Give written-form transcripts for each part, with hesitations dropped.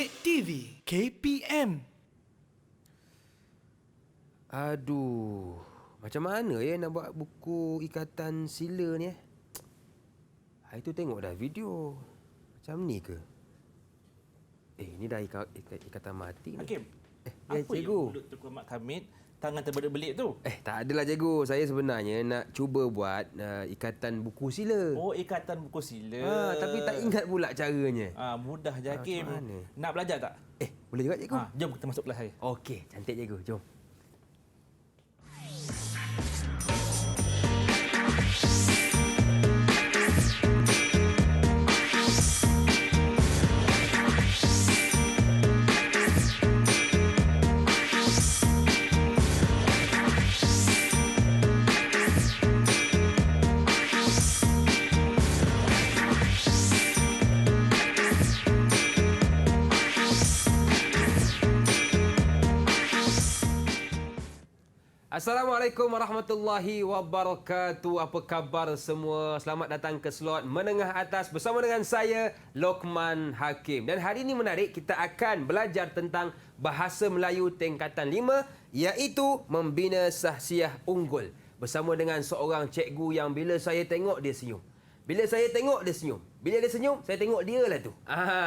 Kek TV KPM. Aduh, macam mana ya nak buat buku ikatan sila ni Hari tu tengok dah video. Macam ni ke? Ni dah ikatan mati ni. Hakim, ya, apa cikgu. yang mulut Tuan Mak Kamit tangan terbelit-belit tu? Tak adalah cikgu. Saya sebenarnya nak cuba buat ikatan buku sila. Oh, ikatan buku sila. Tapi tak ingat pula caranya. Mudah je Hakim. macam mana? Nak belajar tak? Boleh juga cikgu? Jom kita masuk kelas saya. Okey, cantik cikgu. Jom. Assalamualaikum warahmatullahi wabarakatuh. Apa khabar semua? Selamat datang ke slot menengah atas bersama dengan saya, Lokman Hakim. Dan hari ini menarik, kita akan belajar tentang bahasa Melayu tingkatan 5, iaitu membina sahsiah unggul. Bersama dengan seorang cikgu yang bila saya tengok dia senyum. Bila saya tengok dia senyum. Bila dia senyum, saya tengok dia lah tu.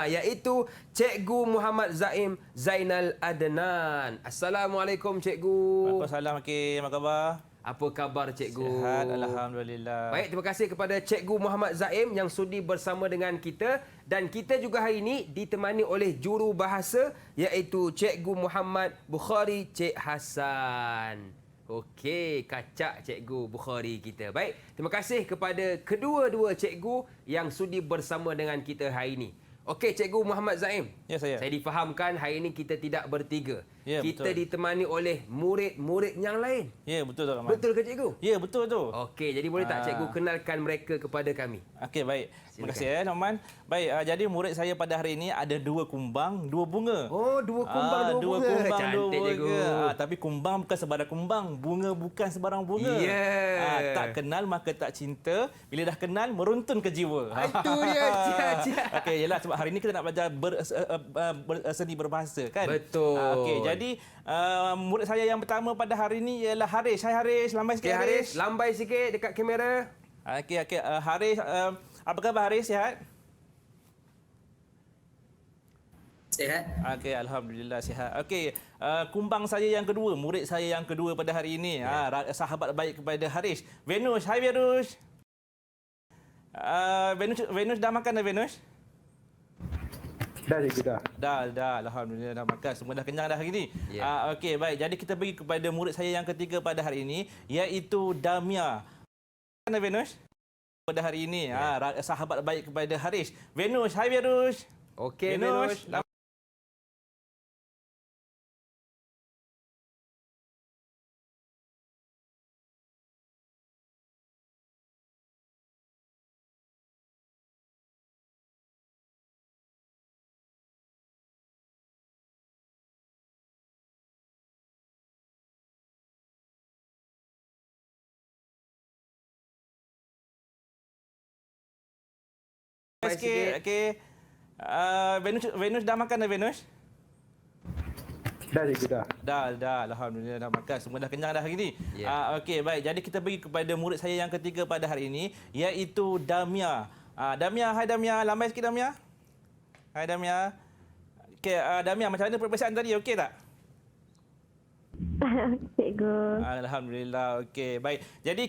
Iaitu Cikgu Muhammad Zaim Zainal Adnan. Assalamualaikum cikgu. Waalaikumsalam Hakim. Apa khabar? Apa khabar cikgu? Sihat, alhamdulillah. Baik, terima kasih kepada Cikgu Muhammad Zaim yang sudi bersama dengan kita. Dan kita juga hari ini ditemani oleh juru bahasa iaitu Cikgu Muhammad Bukhari Cik Hassan. Okey, kacak Cikgu Bukhari kita. Baik, terima kasih kepada kedua-dua cikgu yang sudi bersama dengan kita hari ini. Okey, Cikgu Muhammad Zaim. Ya, saya. Saya difahamkan hari ini kita tidak bertiga. Ya, kita betul. ditemani oleh murid-murid yang lain. Ya, betul tu, Rahman. Betul ke cikgu? Ya, betul tu. Okey, jadi boleh tak cikgu kenalkan mereka kepada kami? Okey, baik. Terima Silakan. kasih Rahman. Baik, jadi murid saya pada hari ini ada 2 kumbang, 2 bunga. Oh, 2 kumbang, 2 dua bunga. kumbang, Cantik dua bunga. cikgu. Tapi kumbang bukan sebarang kumbang, bunga bukan sebarang bunga. Ya. Tak kenal maka tak cinta, bila dah kenal meruntun ke jiwa. Itu dia, cik. Okey, yalah sebab hari ini kita nak belajar seni berbahasa kan? Betul. Okey, jadi murid saya yang pertama pada hari ini ialah Haris. Hai Haris, lambai sikit Okey, Haris, lambai sikit dekat kamera. Okey, Haris, apa khabar Haris? Sihat? Sihat. Okey, alhamdulillah sihat. Okey, kumbang saya yang kedua, murid saya yang kedua pada hari ini, sahabat baik kepada Haris. Venus, hai Venus. Venus dah makan dah Venus? Dah cikgu dah. Dah, alhamdulillah dah makan. Semua dah kenyang dah hari ini. Ya. Okey, baik. Jadi kita pergi kepada murid saya yang ketiga pada hari ini, iaitu Damia. Mana Venus? Pada hari ini, sahabat baik kepada Haris. Venus, hai Venus. Okey, Venus. Sikit. Okey. Venus dah makan dah Venus? Dah cikgu dah. Dah, alhamdulillah dah makan. Semua dah kenyang dah hari ini. Ya. Okey, baik. Jadi kita pergi kepada murid saya yang ketiga pada hari ini, iaitu Damia. Damia, hai Damia. Lambai sikit Damia. Hai Damia. Okey, Damia, macam mana peperiksaan tadi? Okey tak? Cikgu. Alhamdulillah. Okey, baik. Jadi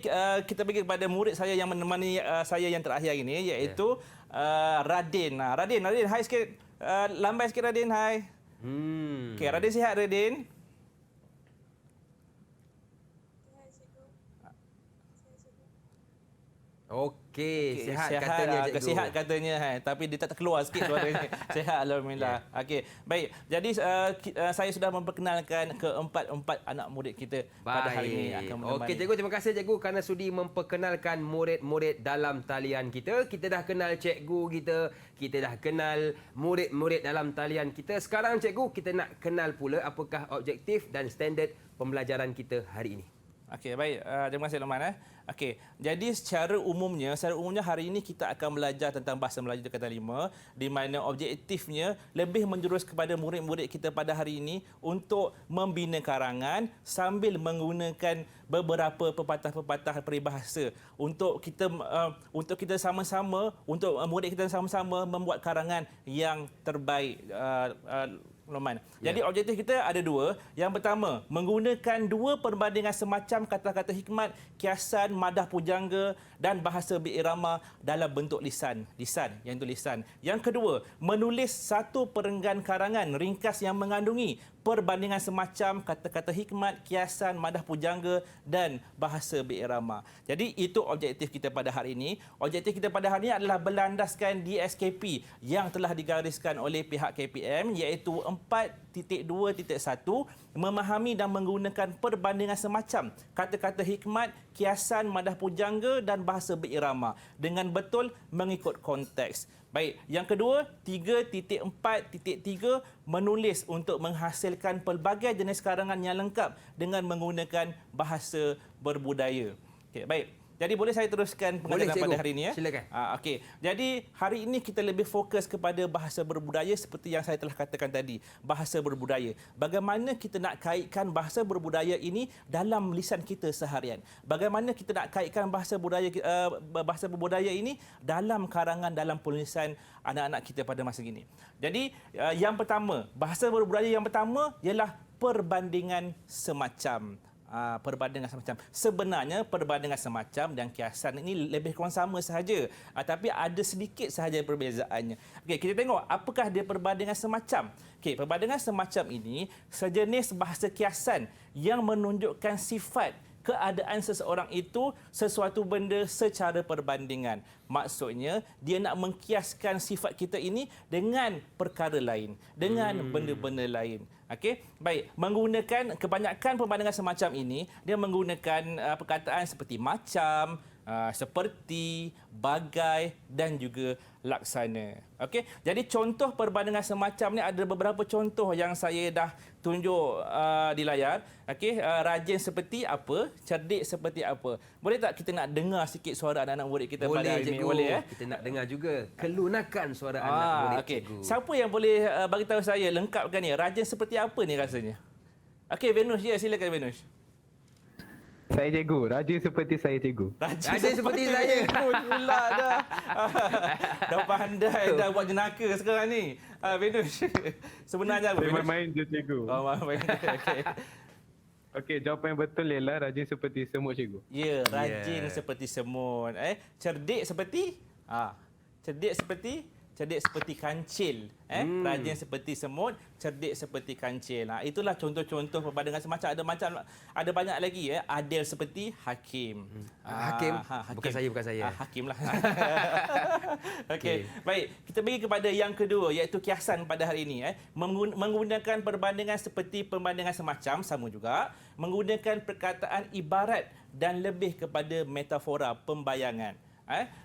kita pergi kepada murid saya yang menemani saya yang terakhir ini, iaitu Radin. Radin, hai sikit. Lambai sikit Radin, hai. Okey, Radin sihat Radin? Okey, sihat katanya cikgu. Sihat katanya, tapi dia tak keluar sikit suaranya. Sihat alhamdulillah. Okey, baik. Jadi saya sudah memperkenalkan keempat anak murid kita pada hari ini akan menemani. Okey cikgu, terima kasih cikgu kerana sudi memperkenalkan murid-murid dalam talian kita. Kita dah kenal cikgu kita dah kenal murid-murid dalam talian kita. Sekarang cikgu, kita nak kenal pula apakah objektif dan standard pembelajaran kita hari ini. Okey, baik. Terima kasih Lokman. Okey, jadi secara umumnya hari ini kita akan belajar tentang bahasa Melayu tingkatan 5 di mana objektifnya lebih menjurus kepada murid-murid kita pada hari ini untuk membina karangan sambil menggunakan beberapa pepatah-pepatah peribahasa untuk kita sama-sama murid kita sama-sama membuat karangan yang terbaik. Lokman. Jadi objektif kita ada dua. Yang pertama, menggunakan dua perbandingan semacam kata-kata hikmat, kiasan, madah pujangga dan bahasa berirama dalam bentuk lisan. Yang itu lisan. Yang kedua, menulis satu perenggan karangan ringkas yang mengandungi perbandingan semacam kata-kata hikmat, kiasan, madah pujangga dan bahasa berirama. Jadi itu objektif kita pada hari ini. Objektif kita pada hari ini adalah berlandaskan DSKP yang telah digariskan oleh pihak KPM iaitu 4.2.1 memahami dan menggunakan perbandingan semacam kata-kata hikmat, kiasan, madah pujangga dan bahasa berirama dengan betul mengikut konteks. Baik, yang kedua 3.4.3 menulis untuk menghasilkan pelbagai jenis karangan yang lengkap dengan menggunakan bahasa berbudaya. Okey, baik. Jadi boleh saya teruskan pengajaran pada hari ini ya? Silakan. Okey. Jadi hari ini kita lebih fokus kepada bahasa berbudaya seperti yang saya telah katakan tadi, bahasa berbudaya. Bagaimana kita nak kaitkan bahasa berbudaya ini dalam lisan kita seharian? Bagaimana kita nak kaitkan bahasa berbudaya ini dalam karangan, dalam penulisan anak-anak kita pada masa ini? Jadi yang pertama, bahasa berbudaya yang pertama ialah perbandingan semacam. Perbandingan semacam. Sebenarnya perbandingan semacam dan kiasan ini lebih kurang sama sahaja. Tapi ada sedikit sahaja perbezaannya. Okey, kita tengok apakah dia perbandingan semacam. Okey, perbandingan semacam ini sejenis bahasa kiasan yang menunjukkan sifat keadaan seseorang itu sesuatu benda secara perbandingan. Maksudnya dia nak mengkiaskan sifat kita ini dengan perkara lain, dengan benda-benda lain. Okey, baik. Menggunakan kebanyakan perbandingan semacam ini, dia menggunakan perkataan seperti macam, seperti, bagai dan juga laksana. Okey, jadi contoh perbandingan semacam ni ada beberapa contoh yang saya dah tunjuk di layar. Okey, rajin seperti apa, cerdik seperti apa. Boleh tak kita nak dengar sikit suara anak-anak murid kita pada hari ini? Boleh ya? Kita nak dengar juga kelunakan suara anak murid Okey. cikgu. Siapa yang boleh bagi tahu saya lengkapkan ni? Rajin seperti apa ni rasanya? Okey, Venus, ya silakan Venus. Saya cikgu. Rajin seperti saya cikgu. Rajin seperti saya. Pula dah. Dah pandai dah buat jenaka sekarang ni. Venus. Sebenarnya apa Saya Venus? main je cikgu. Main. Okey. Okey, jawapan yang betul ialah rajin seperti semut cikgu. Ya, rajin seperti semut. Cerdik seperti cerdik seperti kancil. Rajin seperti semut, cerdik seperti kancil. Itulah contoh-contoh perbandingan semacam. Ada banyak lagi. Adil seperti hakim. Hakim? Bukan saya. Hakim lah. Okey. Baik, kita pergi kepada yang kedua iaitu kiasan pada hari ini. Menggunakan perbandingan seperti perbandingan semacam, sama juga. Menggunakan perkataan ibarat dan lebih kepada metafora, pembayangan.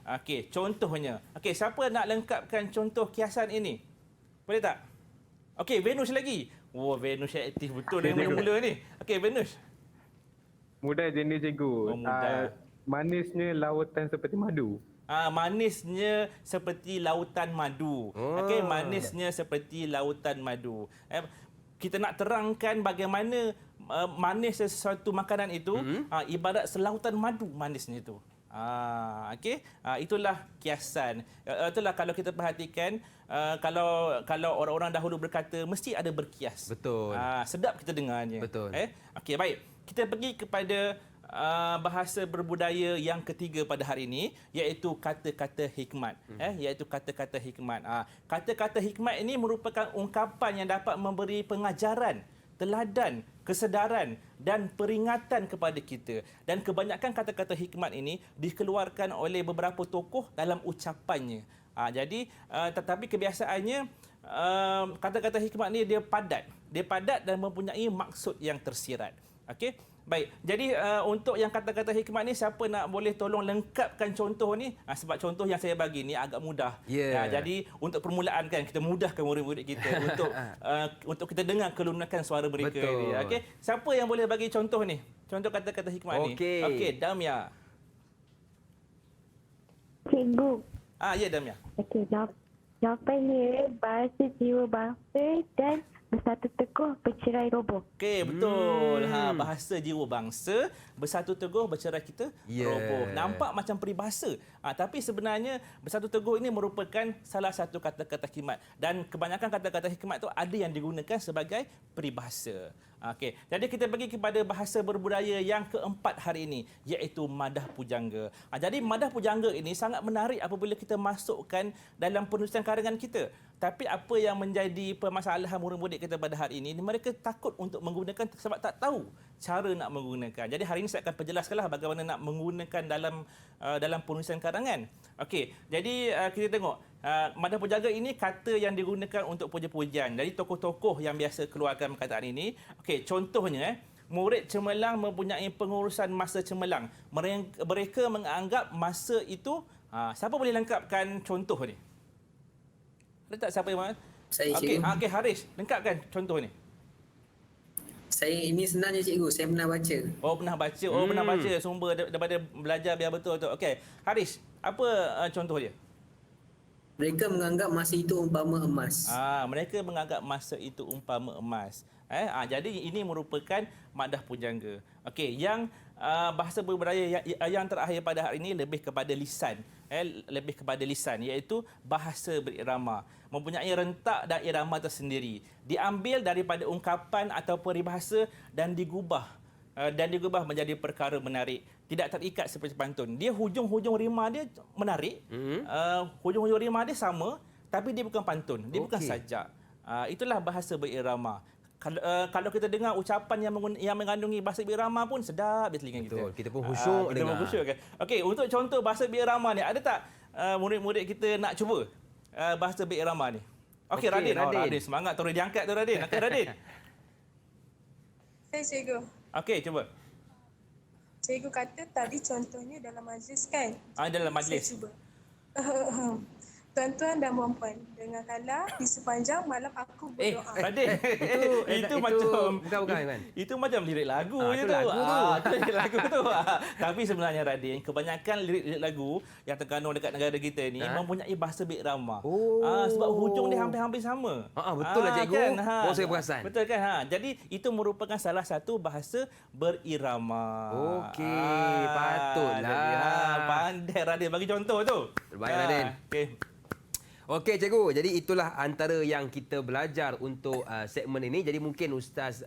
Okey, contohnya. Okey, siapa nak lengkapkan contoh kiasan ini? Boleh tak? Okey, Venus lagi. Venus aktif betul dari mula-mula ni. Okey, Venus. Mudah je ni cikgu. Mudah. Manisnya lautan seperti madu. Manisnya seperti lautan madu. Okey, manisnya seperti lautan madu. Kita nak terangkan bagaimana manis sesuatu makanan itu ibarat selautan madu manisnya itu. Okey, itulah kiasan. Itulah kalau kita perhatikan, kalau orang-orang dahulu berkata mesti ada berkias. Betul. Sedap kita dengarnya. Betul. Okey, baik. Kita pergi kepada bahasa berbudaya yang ketiga pada hari ini iaitu kata-kata hikmat. Iaitu kata-kata hikmat. Kata-kata hikmat ini merupakan ungkapan yang dapat memberi pengajaran, teladan, kesedaran dan peringatan kepada kita. Dan kebanyakan kata-kata hikmat ini dikeluarkan oleh beberapa tokoh dalam ucapannya. Tetapi kebiasaannya kata-kata hikmat ni dia padat. Dia padat dan mempunyai maksud yang tersirat. Okey? Baik, jadi untuk yang kata-kata hikmat ni, siapa nak boleh tolong lengkapkan contoh ni? Sebab contoh yang saya bagi ni agak mudah. Ya. Jadi untuk permulaan kan, kita mudahkan murid-murid kita untuk kita dengar kelunakan suara mereka Betul. ni. Okey, siapa yang boleh bagi contoh ni? Contoh kata-kata hikmat ni. Okey. Okey, Damia. Cikgu. Ya Damia. Okey, jawapannya bahasa jiwa bangsa dan bersatu teguh bercerai roboh. Okey, betul. Bahasa jiwa bangsa, bersatu teguh bercerai kita roboh. Nampak macam peribahasa. Tapi sebenarnya bersatu teguh ini merupakan salah satu kata-kata hikmat. Dan kebanyakan kata-kata hikmat tu ada yang digunakan sebagai peribahasa. Okey, jadi kita pergi kepada bahasa berbudaya yang keempat hari ini, iaitu madah pujangga. Jadi madah pujangga ini sangat menarik apabila kita masukkan dalam penulisan karangan kita. Tapi apa yang menjadi permasalahan murid-murid kita pada hari ini, mereka takut untuk menggunakan sebab tak tahu cara nak menggunakan. Jadi hari ini saya akan perjelaskanlah bagaimana nak menggunakan dalam penulisan karangan. Okey, jadi kita tengok madah pujangga ini kata yang digunakan untuk puja-pujian. Jadi tokoh-tokoh yang biasa keluarkan perkataan ini. Okey, contohnya murid cemerlang mempunyai pengurusan masa cemerlang. Mereka menganggap masa itu siapa boleh lengkapkan contoh ni? Ada tak siapa yang Saya, Okey, cikgu. okey Haris, lengkapkan contoh ni. Saya ini senangnya cikgu, saya pernah baca. Oh, pernah baca. Oh, pernah baca sumber daripada belajar biar betul tu. Okey, Haris, apa contoh dia? Mereka menganggap masa itu umpama emas. Mereka menganggap masa itu umpama emas. Jadi ini merupakan madah pujangga. Okey, yang bahasa berbudaya yang terakhir pada hari ini lebih kepada lisan. Lebih kepada lisan, iaitu bahasa berirama. Mempunyai rentak dan irama tersendiri. Diambil daripada ungkapan atau peribahasa dan digubah menjadi perkara menarik. Tidak terikat seperti pantun. Dia hujung-hujung rima dia menarik. Hujung-hujung rima dia sama, tapi dia bukan pantun. Dia bukan sajak. Itulah bahasa berirama. Kalau kita dengar ucapan yang mengandungi bahasa berirama pun sedap di telinga kita. Betul, kita pun khusyuk dengar. Khusyuk kan. Okey, untuk contoh bahasa berirama ni, ada tak murid-murid kita nak cuba bahasa berirama ni? Okey, Okey, Radin. Radin. Radin semangat terus diangkat tu Radin. Okey, Radin. Saya cikgu. Okey, cuba. Cikgu kata tadi contohnya dalam majlis kan? Dalam majlis. Saya cuba. Tuan-tuan dan puan-puan, dengarkanlah di sepanjang malam aku berdoa. Radin, itu macam bukan kan? Itu macam lirik lagu je itu tu. lagu tu. Itu lirik lagu tu. Tapi sebenarnya Radin, kebanyakan lirik lagu yang terkandung dekat negara kita ni mempunyai bahasa berirama. Sebab hujung dia hampir-hampir sama. Betul lah cikgu. Kan? Baru saya perasan. Betul kan? Jadi itu merupakan salah satu bahasa berirama. Okey, patutlah. Jadi, pandai Radin bagi contoh tu. Terbaik, Radin. Okey. Okey cikgu, jadi itulah antara yang kita belajar untuk segmen ini. Jadi mungkin ustaz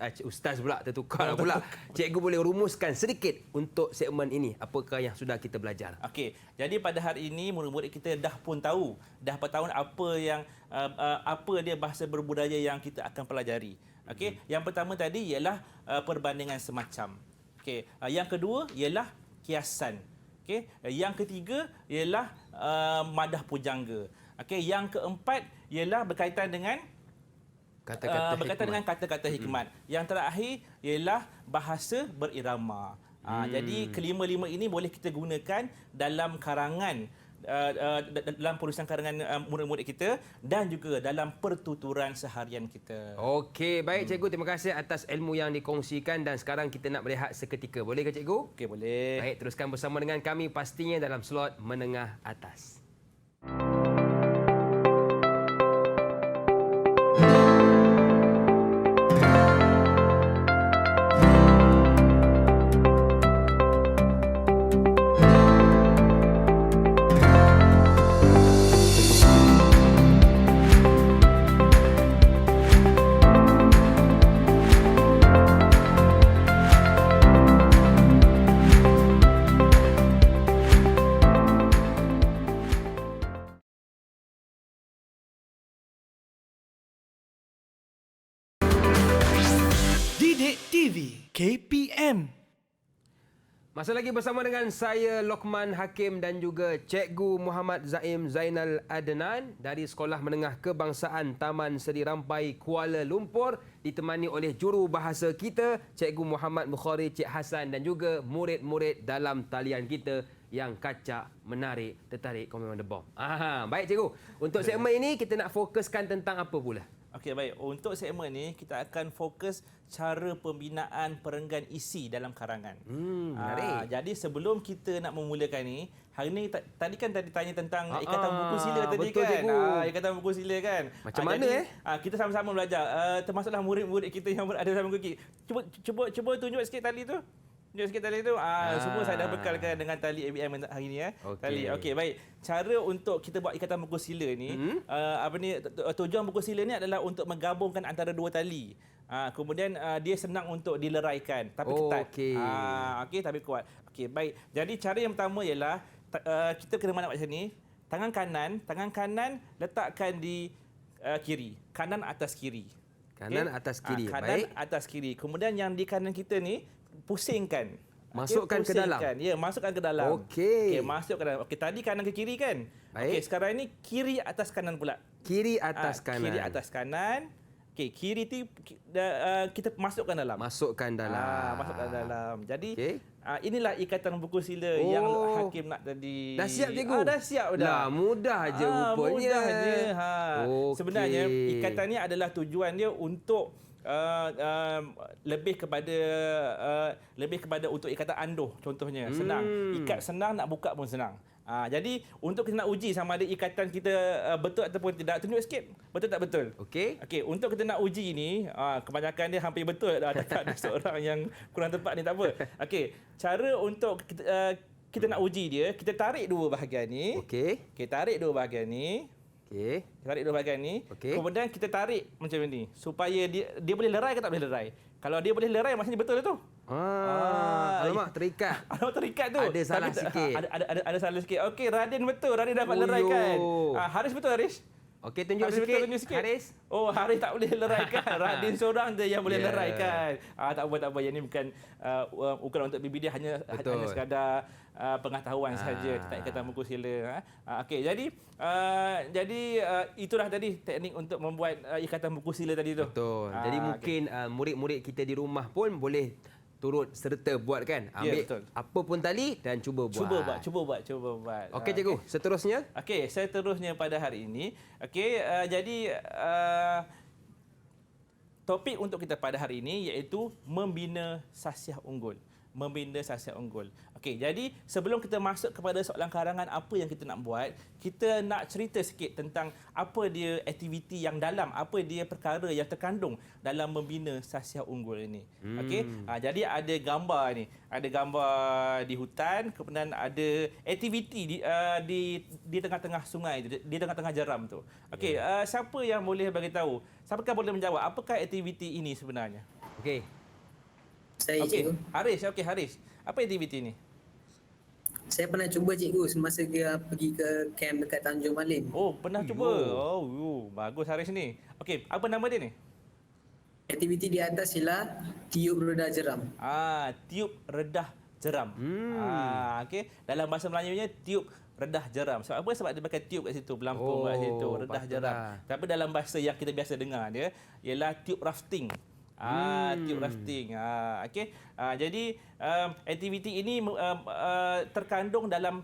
pula tertukar pula. Cikgu boleh rumuskan sedikit untuk segmen ini. Apakah yang sudah kita belajar? Okey, jadi pada hari ini murid-murid kita dah pun tahu, dah tahu apa dia bahasa berbudaya yang kita akan pelajari. Okey, yang pertama tadi ialah perbandingan semacam. Okey, yang kedua ialah kiasan. Okey, yang ketiga ialah madah pujangga. Okey, yang keempat ialah berkaitan dengan kata-kata hikmat. Yang terakhir ialah bahasa berirama. Jadi kelima-lima ini boleh kita gunakan dalam karangan dalam penulisan karangan murid-murid kita dan juga dalam pertuturan seharian kita. Okey, baik cikgu, terima kasih atas ilmu yang dikongsikan dan sekarang kita nak berehat seketika. Boleh ke cikgu? Okey, boleh. Baik, teruskan bersama dengan kami pastinya dalam slot menengah atas. Didik TV KPM. Masih lagi bersama dengan saya Lokman Hakim dan juga Cikgu Muhammad Zaim Zainal Adnan dari Sekolah Menengah Kebangsaan Taman Seri Rampai Kuala Lumpur, ditemani oleh juru bahasa kita Cikgu Muhammad Bukhari, Cik Hassan dan juga murid-murid dalam talian kita yang kacak, menarik, tertarik, kau memang the bomb. Baik cikgu, untuk segmen ini kita nak fokuskan tentang apa pula? Okey, baik. Untuk segmen ni kita akan fokus cara pembinaan perenggan isi dalam karangan. Menarik. Jadi sebelum kita nak memulakan ni, hari ni tadi kan tanya tentang ikatan buku sila tadi betul, kan. cikgu. Ikatan buku sila kan. Macam mana Kita sama-sama belajar. Termasuklah murid-murid kita yang ada dalam buku. Cuba tunjuk sikit tali tu. Tunjuk sikit tali tu. Semua saya dah bekalkan dengan tali ABM hari ni Okey. Tali. Okey, baik. Cara untuk kita buat ikatan buku sila ni, tujuan buku sila ni adalah untuk menggabungkan antara dua tali. Kemudian dia senang untuk dileraikan tapi ketat. Okey, tapi kuat. Okey, baik. Jadi cara yang pertama ialah kita kena buat macam ni. Tangan kanan letakkan di kiri. Kanan atas kiri. Kanan atas kiri. Kanan Baik. atas kiri. Kemudian yang di kanan kita ni pusingkan. Masukkan ke dalam? Ya, masukkan ke dalam. Okey. Masuk ke dalam. Okey, tadi kanan ke kiri kan? Baik. Okey, sekarang ni kiri atas kanan pula. Kiri atas kanan. Kiri atas kanan. Okey, kiri tu kita masukkan dalam. Masukkan dalam. Masukkan dalam. Jadi Okey. inilah ikatan buku sila yang Hakim nak tadi. Dah siap cikgu? Dah siap dah. Lah, mudah je rupanya. Mudah je. Okey. Sebenarnya ikatan ni adalah tujuan dia untuk lebih kepada untuk ikatan anduh contohnya. Senang. Ikat senang, nak buka pun senang. Jadi untuk kita nak uji sama ada ikatan kita betul ataupun tidak, tunjuk sikit betul tak betul. Okey. Okey, untuk kita nak uji ni, kebanyakan dia hampir betul. Tak ada seorang yang kurang tepat ni, tak apa. Okey, cara untuk kita nak uji dia, kita tarik dua bahagian ni. Okey. Okey, tarik dua bahagian ni. Okey. Tarik dua bahagian ni. Okey. Kemudian kita tarik macam ni supaya dia boleh lerai ke tak boleh lerai. Kalau dia boleh lerai maksudnya betul tu. Alamak, terikat. Alamak, terikat tu. Ada salah Tapi, sikit. Ada salah sikit. Okey, Radin betul. Radin dapat leraikan. Haris betul, Haris? Okey, tunjuk Haris sikit. betul, tunjuk sikit. Haris. Oh, Haris tak boleh leraikan. Radin seorang je yang boleh Yeah. leraikan. Tak apa. Yang ni bukan ukuran untuk bibi dia, hanya sekadar pengetahuan sahaja tentang ikatan buku sila. Okey, jadi itulah tadi teknik untuk membuat ikatan buku sila tadi tu. Betul. Jadi mungkin murid-murid kita di rumah pun boleh turut serta buat kan. Ambil betul. apa pun tali dan cuba buat. Cuba buat. Okey cikgu, seterusnya. Okey, seterusnya pada hari ini. Okey, jadi topik untuk kita pada hari ini iaitu membina sasiah unggul. Okey, jadi sebelum kita masuk kepada soalan karangan apa yang kita nak buat, kita nak cerita sikit tentang apa dia aktiviti yang dalam, apa dia perkara yang terkandung dalam membina sasiah unggul ini. Okey, jadi ada gambar ni. Ada gambar di hutan, kemudian ada aktiviti di tengah-tengah sungai, di tengah-tengah jeram tu. Okey, siapa yang boleh bagi tahu? Siapakah boleh menjawab apakah aktiviti ini sebenarnya? Okey. Saya cikgu. Haris. Apa aktiviti ni? Saya pernah cuba cikgu semasa dia pergi ke camp dekat Tanjung Malim. Oh, pernah cuba. Oh, bagus Haris ni. Okey, apa nama dia ni? Aktiviti di atas ialah tiup redah jeram. Tiup redah jeram. Okey, dalam bahasa Melayunya tiup redah jeram. Sebab apa? Sebab dia pakai tiup kat situ, pelampung kat situ, redah jeram. Tapi dalam bahasa yang kita biasa dengar dia ialah tiup rafting. Tiup rafting. Okey. Jadi aktiviti ini terkandung dalam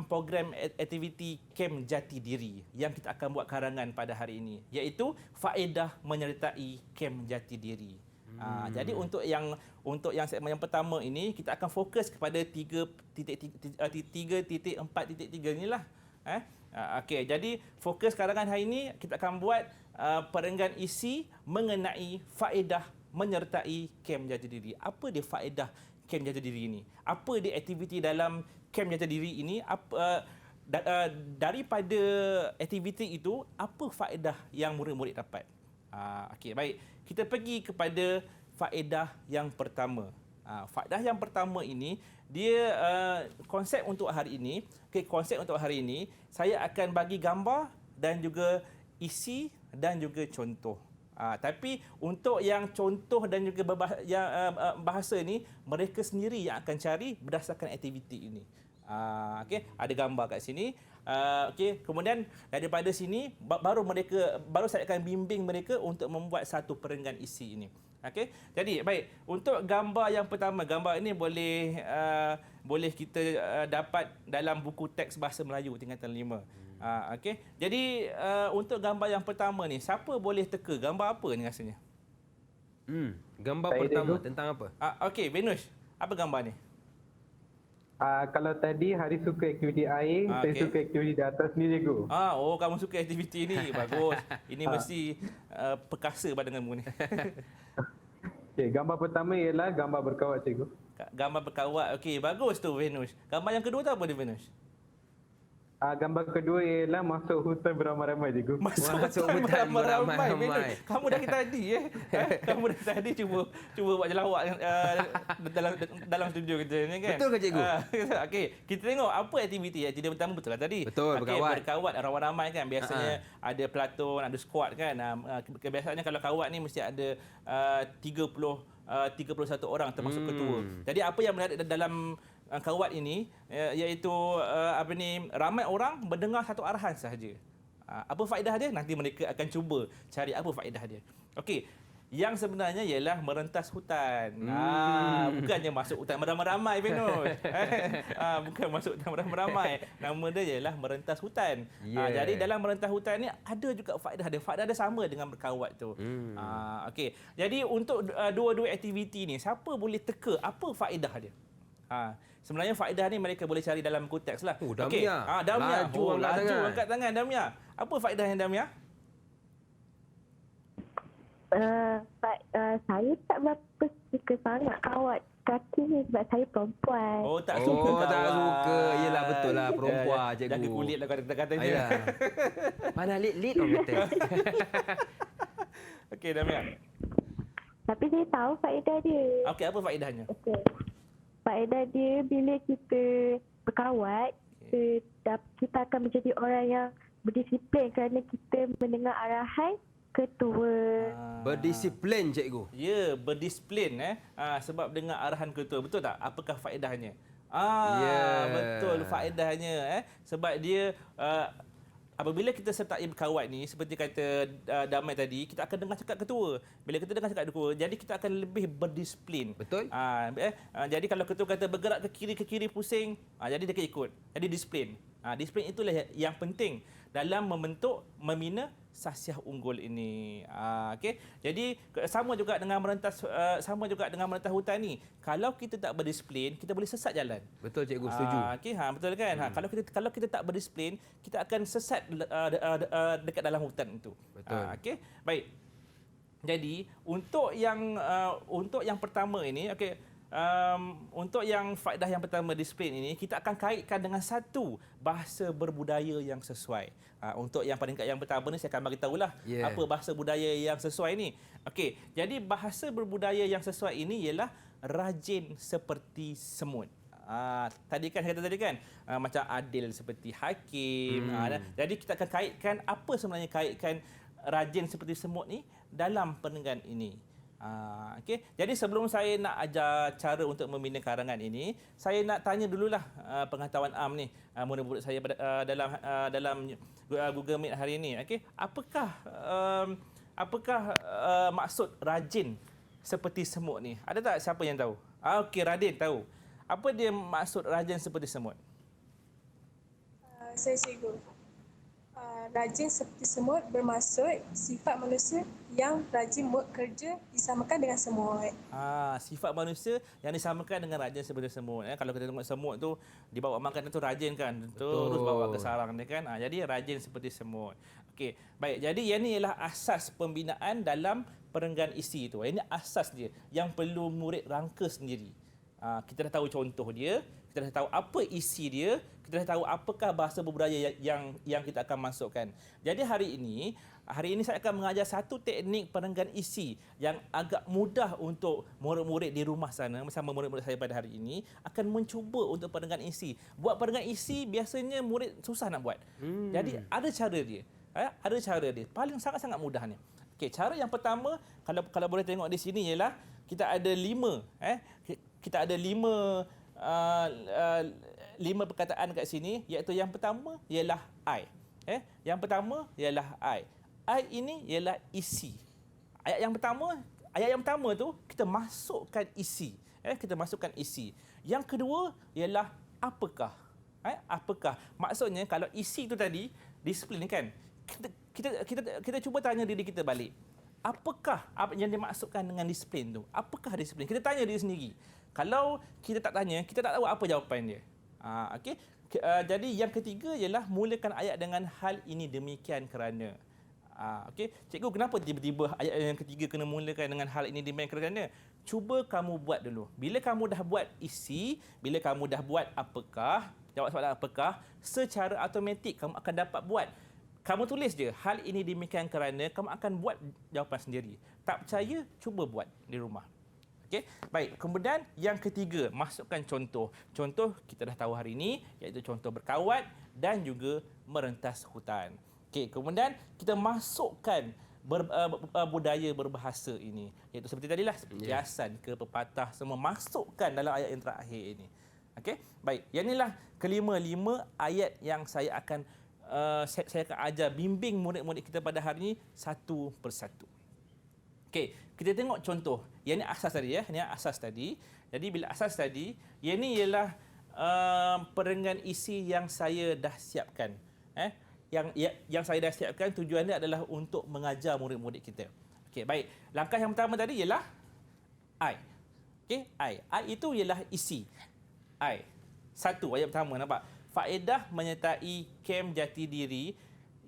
program aktiviti Kem Jati Diri yang kita akan buat karangan pada hari ini, iaitu faedah menyertai Kem Jati Diri. Jadi untuk yang segmen yang pertama ini kita akan fokus kepada 3.4.3 inilah. Okey, jadi fokus karangan hari ini kita akan buat perenggan isi mengenai faedah menyertai Kem Jati Diri. Apa dia faedah Kem Jati Diri ini? Apa dia aktiviti dalam Kem Jati Diri ini? Daripada aktiviti itu, apa faedah yang murid-murid dapat? Okey, baik. Kita pergi kepada faedah yang pertama. Faedah yang pertama ini, dia konsep untuk hari ini. Okay, konsep untuk hari ini, saya akan bagi gambar dan juga isi dan juga contoh. Tapi untuk yang contoh dan juga bahasa ni, mereka sendiri yang akan cari berdasarkan aktiviti ini. Okey, ada gambar kat sini. Okey, kemudian daripada sini baru saya akan bimbing mereka untuk membuat satu perenggan isi ini. Okey. Jadi baik, untuk gambar yang pertama, gambar ini boleh kita dapat dalam buku teks bahasa Melayu tingkatan 5. Okey. Jadi untuk gambar yang pertama ni, siapa boleh teka gambar apa ni rasanya? Gambar Saya pertama dulu. tentang apa? Okey, Venus, apa gambar ni? Kalau tadi Hari suka aktiviti air, saya okey. suka aktiviti di atas ni, cikgu. Kamu suka aktiviti ni. Bagus. Ini mesti perkasa pada kamu ni. Okey, gambar pertama ialah gambar berkawat, cikgu. Gambar berkawat. Okey, bagus tu Venus. Gambar yang kedua tu apa ni Venus? Gambar kedua ialah masuk hutan beramai-ramai, cikgu. Masuk hutan beramai-ramai. beramai-ramai. Venus. Kamu dari tadi kamu dari tadi cuba buat jelawak dalam studio kita ni kan. Betul ke, cikgu? Okey, kita tengok apa aktiviti. Aktiviti pertama betul lah tadi. Betul, berkawat. Berkawat ramai-ramai kan. Biasanya ada pelatun, ada squad kan. Kebiasaannya kalau kawat ni mesti ada 31 orang termasuk ketua. Jadi apa yang menarik dalam kawat ini iaitu ramai orang mendengar satu arahan sahaja. Apa faedah dia? Nanti mereka akan cuba cari apa faedah dia. Okey. Yang sebenarnya ialah merentas hutan. Bukannya masuk hutan beramai-ramai, Venus. Bukan masuk hutan beramai-ramai. Nama dia ialah merentas hutan. Jadi dalam merentas hutan ni ada juga faedah dia. Faedah dia sama dengan berkawat tu. Okey. Jadi untuk dua-dua aktiviti ni, siapa boleh teka apa faedah dia? Sebenarnya faedah ni mereka boleh cari dalam buku teks lah. Damia. Okey. Damia. Laju angkat tangan Damia. Apa faedahnya Damia? Saya tak berapa suka sangat kawat kaki ni sebab saya perempuan. Tak suka kawat. Tak suka. Yelah, betul lah, perempuan, cikgu. Jaga kulit lah kata-katanya. Ayolah. Mana lit orang kata. Okey Damia. Tapi saya tahu faedah dia. Okey, apa faedahnya? Okey. Faedah dia bila kita berkawat, kita akan menjadi orang yang berdisiplin kerana kita mendengar arahan ketua. Berdisiplin, cikgu. Ya, berdisiplin sebab dengar arahan ketua. Betul tak? Apakah faedahnya? Betul faedahnya sebab dia apabila kita sertai berkawat ni, seperti kata Damai tadi, kita akan dengar cakap ketua. Bila kita dengar cakap ketua, jadi kita akan lebih berdisiplin. Betul. Jadi kalau ketua kata bergerak ke kiri pusing, jadi dia akan ikut. Jadi disiplin. Disiplin itulah yang penting dalam membina sasiah unggul ini. Okey. Jadi sama juga dengan merentas hutan ni. Kalau kita tak berdisiplin, kita boleh sesat jalan. Betul, cikgu, setuju. Okey, betul kan? Kalau kita tak berdisiplin, kita akan sesat dekat dalam hutan itu. Betul. Okey. Baik. Jadi untuk yang pertama ini, okey. Untuk yang faedah yang pertama disiplin ini, kita akan kaitkan dengan satu bahasa berbudaya yang sesuai. Untuk yang peringkat yang pertama ni saya akan bagi tahulah apa bahasa budaya yang sesuai ni. Okey, jadi bahasa berbudaya yang sesuai ini ialah rajin seperti semut. Tadi kan saya kata tadi kan macam adil seperti hakim. Jadi kita akan kaitkan apa sebenarnya kaitkan rajin seperti semut ni dalam perenggan ini. Okey. Jadi sebelum saya nak ajar cara untuk membina karangan ini, saya nak tanya dululah pengetahuan am ni murid-murid saya dalam Google Meet hari ini. Okey. Apakah maksud rajin seperti semut ni? Ada tak siapa yang tahu? Okey, Radin tahu. Apa dia maksud rajin seperti semut? Saya cikgu. Rajin seperti semut bermaksud sifat manusia yang rajin bekerja disamakan dengan semut. Sifat manusia yang disamakan dengan rajin seperti semut. Kalau kita tengok semut tu dibawa makan tu rajin kan. Terus bawa ke sarang dia kan. Jadi rajin seperti semut. Okey, baik. Jadi yang ni ialah asas pembinaan dalam perenggan isi tu. Ini asas dia yang perlu murid rangka sendiri. Kita dah tahu contoh dia, kita dah tahu apa isi dia, kita dah tahu apakah bahasa berbudaya yang kita akan masukkan. Jadi hari ini saya akan mengajar satu teknik perenggan isi yang agak mudah untuk murid-murid di rumah sana bersama murid-murid saya pada hari ini akan mencuba untuk perenggan isi. Buat perenggan isi biasanya murid susah nak buat. Jadi ada cara dia. Ada cara dia. Paling sangat-sangat mudahnya. Okey, cara yang pertama kalau boleh tengok di sini ialah kita ada 5 kita ada 5 perkataan kat sini, iaitu yang pertama ialah I. Yang pertama ialah I. I ini ialah isi. Ayat yang pertama tu kita masukkan isi. Kita masukkan isi. Yang kedua ialah apakah. Apakah? Maksudnya kalau isi tu tadi disiplin kan. Kita cuba tanya diri kita balik. Apakah apa yang dimaksudkan dengan disiplin tu? Apakah disiplin? Kita tanya diri sendiri. Kalau kita tak tanya, kita tak tahu apa jawapan dia. Okey. Jadi yang ketiga ialah mulakan ayat dengan hal ini demikian kerana. Okey. Cikgu, kenapa tiba-tiba ayat yang ketiga kena mulakan dengan hal ini demikian kerana? Cuba kamu buat dulu. Bila kamu dah buat isi, bila kamu dah buat apakah, jawab soalan apakah, secara automatik kamu akan dapat buat. Kamu tulis je, hal ini demikian kerana, kamu akan buat jawapan sendiri. Tak percaya, cuba buat di rumah. Okey, baik. Kemudian yang ketiga, masukkan contoh. Contoh kita dah tahu hari ini, iaitu contoh berkawat dan juga merentas hutan. Okey, kemudian kita masukkan budaya berbahasa ini, iaitu seperti tadilah, kiasan ke pepatah, semua masukkan dalam ayat yang terakhir ini. Okey, baik. Yang inilah kelima ayat yang saya akan ajar bimbing murid-murid kita pada hari ini satu persatu. Okey, kita tengok contoh. Yang ini asas tadi ya, ini asas tadi. Jadi bila asas tadi, yang ini ialah perenggan isi yang saya dah siapkan. Yang saya dah siapkan tujuannya adalah untuk mengajar murid-murid kita. Okey, baik. Langkah yang pertama tadi ialah I. Okey, I. I itu ialah isi. I. Satu ayat pertama, nampak? Faedah menyertai kem jati diri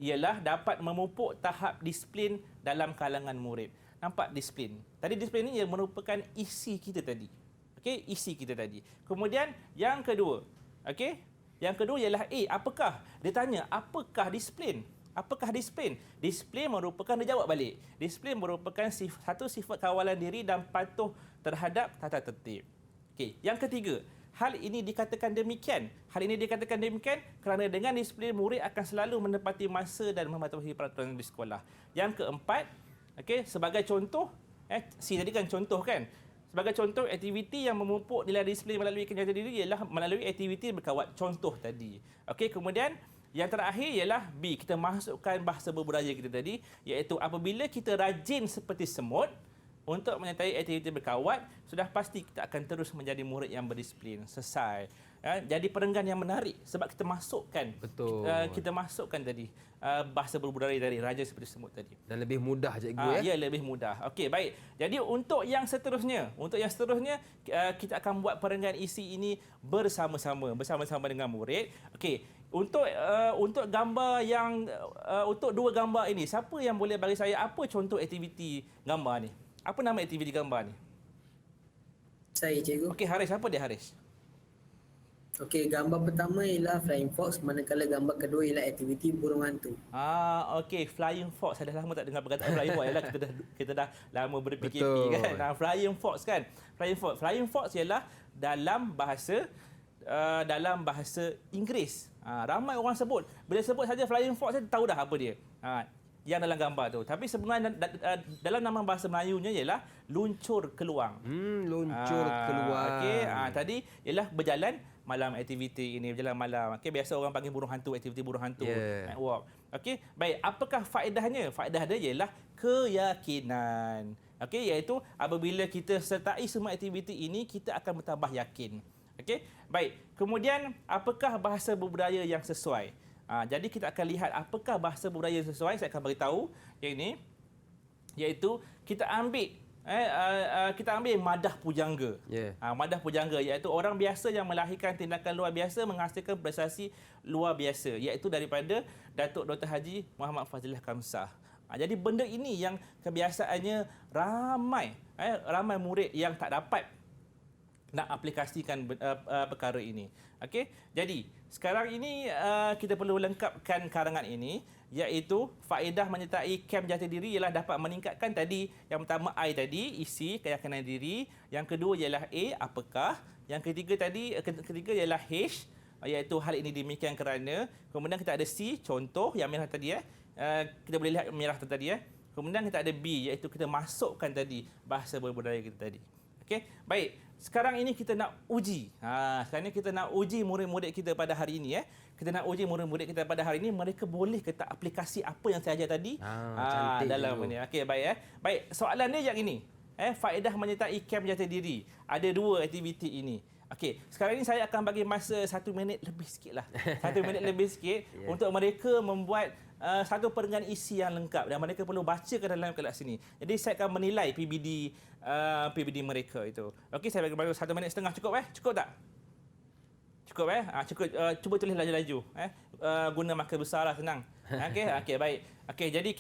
ialah dapat memupuk tahap disiplin dalam kalangan murid. Nampak disiplin? Tadi disiplin ini merupakan isi kita tadi. Okey, isi kita tadi. Kemudian yang kedua, okey? Yang kedua ialah apakah? Dia tanya, apakah disiplin? Apakah disiplin? Disiplin merupakan, dia jawab balik. Disiplin merupakan satu sifat kawalan diri dan patuh terhadap tata tertib. Okey, yang ketiga, hal ini dikatakan demikian. Hal ini dikatakan demikian kerana dengan disiplin murid akan selalu menepati masa dan mematuhi peraturan di sekolah. Yang keempat, okey, sebagai contoh, C tadi kan contoh kan. Sebagai contoh, aktiviti yang memupuk nilai disiplin melalui kenyataan diri ialah melalui aktiviti berkawat, contoh tadi. Okey, kemudian yang terakhir ialah B, kita masukkan bahasa berbudaya kita tadi, iaitu apabila kita rajin seperti semut untuk menyertai aktiviti berkawat, sudah pasti kita akan terus menjadi murid yang berdisiplin. Selesai. Jadi perenggan yang menarik sebab kita masukkan. Betul. Kita masukkan tadi bahasa berbudaya tadi, rajin seperti semut tadi. Dan lebih mudah cikgu Ya, lebih mudah. Okey, baik. Jadi untuk yang seterusnya, kita akan buat perenggan isi ini bersama-sama dengan murid. Okey, untuk gambar yang untuk dua gambar ini, siapa yang boleh bagi saya apa contoh aktiviti gambar ni? Apa nama aktiviti gambar ni? Saya, cikgu. Okey, Haris, apa dia Haris? Okey, gambar pertama ialah Flying Fox, manakala gambar kedua ialah aktiviti burung hantu. Okey, Flying Fox. Saya dah lama tak dengar perkataan Flying Fox. Ialah kita dah lama ber-PKP kan. Flying Fox kan. Flying Fox ialah dalam bahasa Inggeris. Ramai orang sebut. Bila sebut saja Flying Fox, saya tahu dah apa dia. Yang dalam gambar tu. Tapi sebenarnya dalam nama bahasa Melayunya ialah luncur keluang. Luncur keluang. Okey, tadi ialah berjalan malam aktiviti ini, berjalan malam. Okey, biasa orang panggil burung hantu, aktiviti burung hantu, night walk. Okey, baik, apakah faedahnya? Faedah dia ialah keyakinan. Okey, iaitu apabila kita sertai semua aktiviti ini, kita akan bertambah yakin. Okey, baik. Kemudian apakah bahasa berbudaya yang sesuai? Jadi kita akan lihat apakah bahasa budaya sesuai. Saya akan beritahu yang ini, iaitu kita ambil madah pujangga. Madah pujangga iaitu orang biasa yang melahirkan tindakan luar biasa menghasilkan prestasi luar biasa, iaitu daripada Datuk Dr. Haji Muhammad Fazilah Kamsah. Jadi benda ini yang kebiasaannya ramai murid yang tak dapat nak aplikasikan perkara ini. Okey, jadi sekarang ini kita perlu lengkapkan karangan ini, iaitu faedah menyertai kem jati diri ialah dapat meningkatkan tadi. Yang pertama I tadi, isi, keyakinan diri. Yang kedua ialah A, apakah. Yang ketiga ialah H, iaitu hal ini demikian kerana. Kemudian kita ada C, contoh yang merah tadi kita boleh lihat merah tadi Kemudian kita ada B, iaitu kita masukkan tadi bahasa berbudaya kita tadi. Okey, baik. Sekarang ini kita nak uji. Sekarang ini kita nak uji murid-murid kita pada hari ini. Kita nak uji murid-murid kita pada hari ini, mereka boleh ke tak aplikasi apa yang saya ajar tadi Cantik dalam cikgu. ini. Okey, baik. Baik, soalan dia yang ini. Faedah menyertai kem jati diri. Ada 2 aktiviti ini. Okey, sekarang ini saya akan bagi masa 1 minit lebih sikit lah. 1 minit lebih sikit untuk mereka membuat satu perenggan isi yang lengkap dan mereka perlu baca ke dalam kelas ini. Jadi saya akan menilai PBD mereka itu. Okey, saya bagi masa 1 minit setengah cukup Cukup tak? Cukup Cukup. Cuba tulis laju-laju. Guna marker besar lah, senang. Okey, baik. Okey, jadi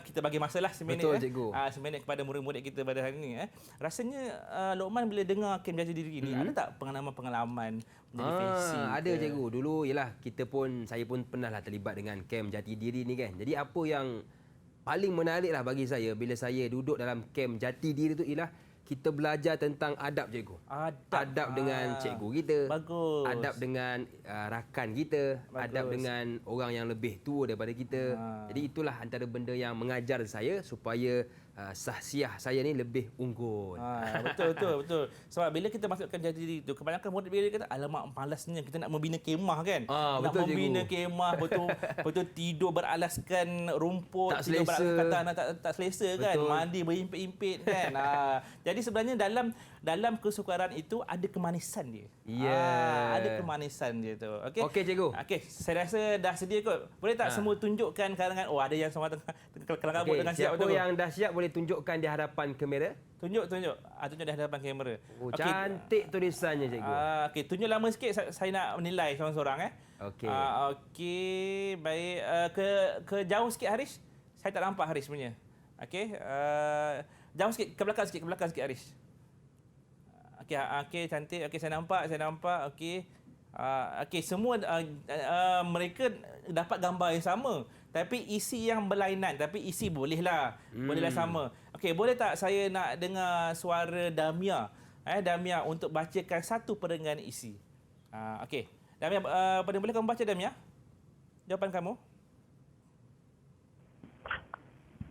kita bagi masalah seminit. Betul, cikgu. Seminit kepada murid-murid kita pada hari ini. Rasanya Lokman bila dengar kem jati diri ini, ada tak pengalaman-pengalaman menjadi fancy? Ada cikgu. Dulu saya pun pernah lah terlibat dengan kem jati diri ni kan. Jadi apa yang paling menarik lah bagi saya bila saya duduk dalam kem jati diri tu ialah kita belajar tentang adab cikgu. Adab dengan cikgu kita. Bagus. Adab dengan rakan kita. Bagus. Adab dengan orang yang lebih tua daripada kita. Jadi itulah antara benda yang mengajar saya supaya sahsiah saya ni lebih unggul. Betul. Sebab bila kita masukkan jati diri tu, kebanyakan murid bila kata, alamak malasnya kita nak membina kemah kan. Nak betul, membina cikgu. kemah, betul tidur beralaskan rumput, Tak tidur selesa. beralaskan tanah, tak selesa kan. Betul. Mandi berimpit-impit kan. Jadi sebenarnya dalam kesukaran itu ada kemanisan dia. Ada kemanisan dia tu. Okey, cikgu. Okey, saya rasa dah sedia kot. Boleh tak semua tunjukkan karangan? Ada yang sama tengah kelang kabut Okey, dengan siap siapa betul. yang dah siap boleh tunjukkan di hadapan kamera. Tunjuk. Tunjuk di hadapan kamera. Okey. Cantik tulisannya cikgu. Okey, tunjuk lama sikit saya nak menilai seorang-seorang Okey. Okey, baik. Ke jauh sikit Harish. Saya tak nampak Harish punya. Okey, jauh sikit ke belakang sikit Harish. Okey, cantik. Okey, saya nampak. Okey. Okey, semua mereka dapat gambar yang sama. Tapi isi yang berlainan. Tapi isi bolehlah. Bolehlah sama. Okey, boleh tak saya nak dengar suara Damia? Damia untuk bacakan satu perenggan isi. Okey. Damia, boleh kamu baca Damia? Jawapan kamu?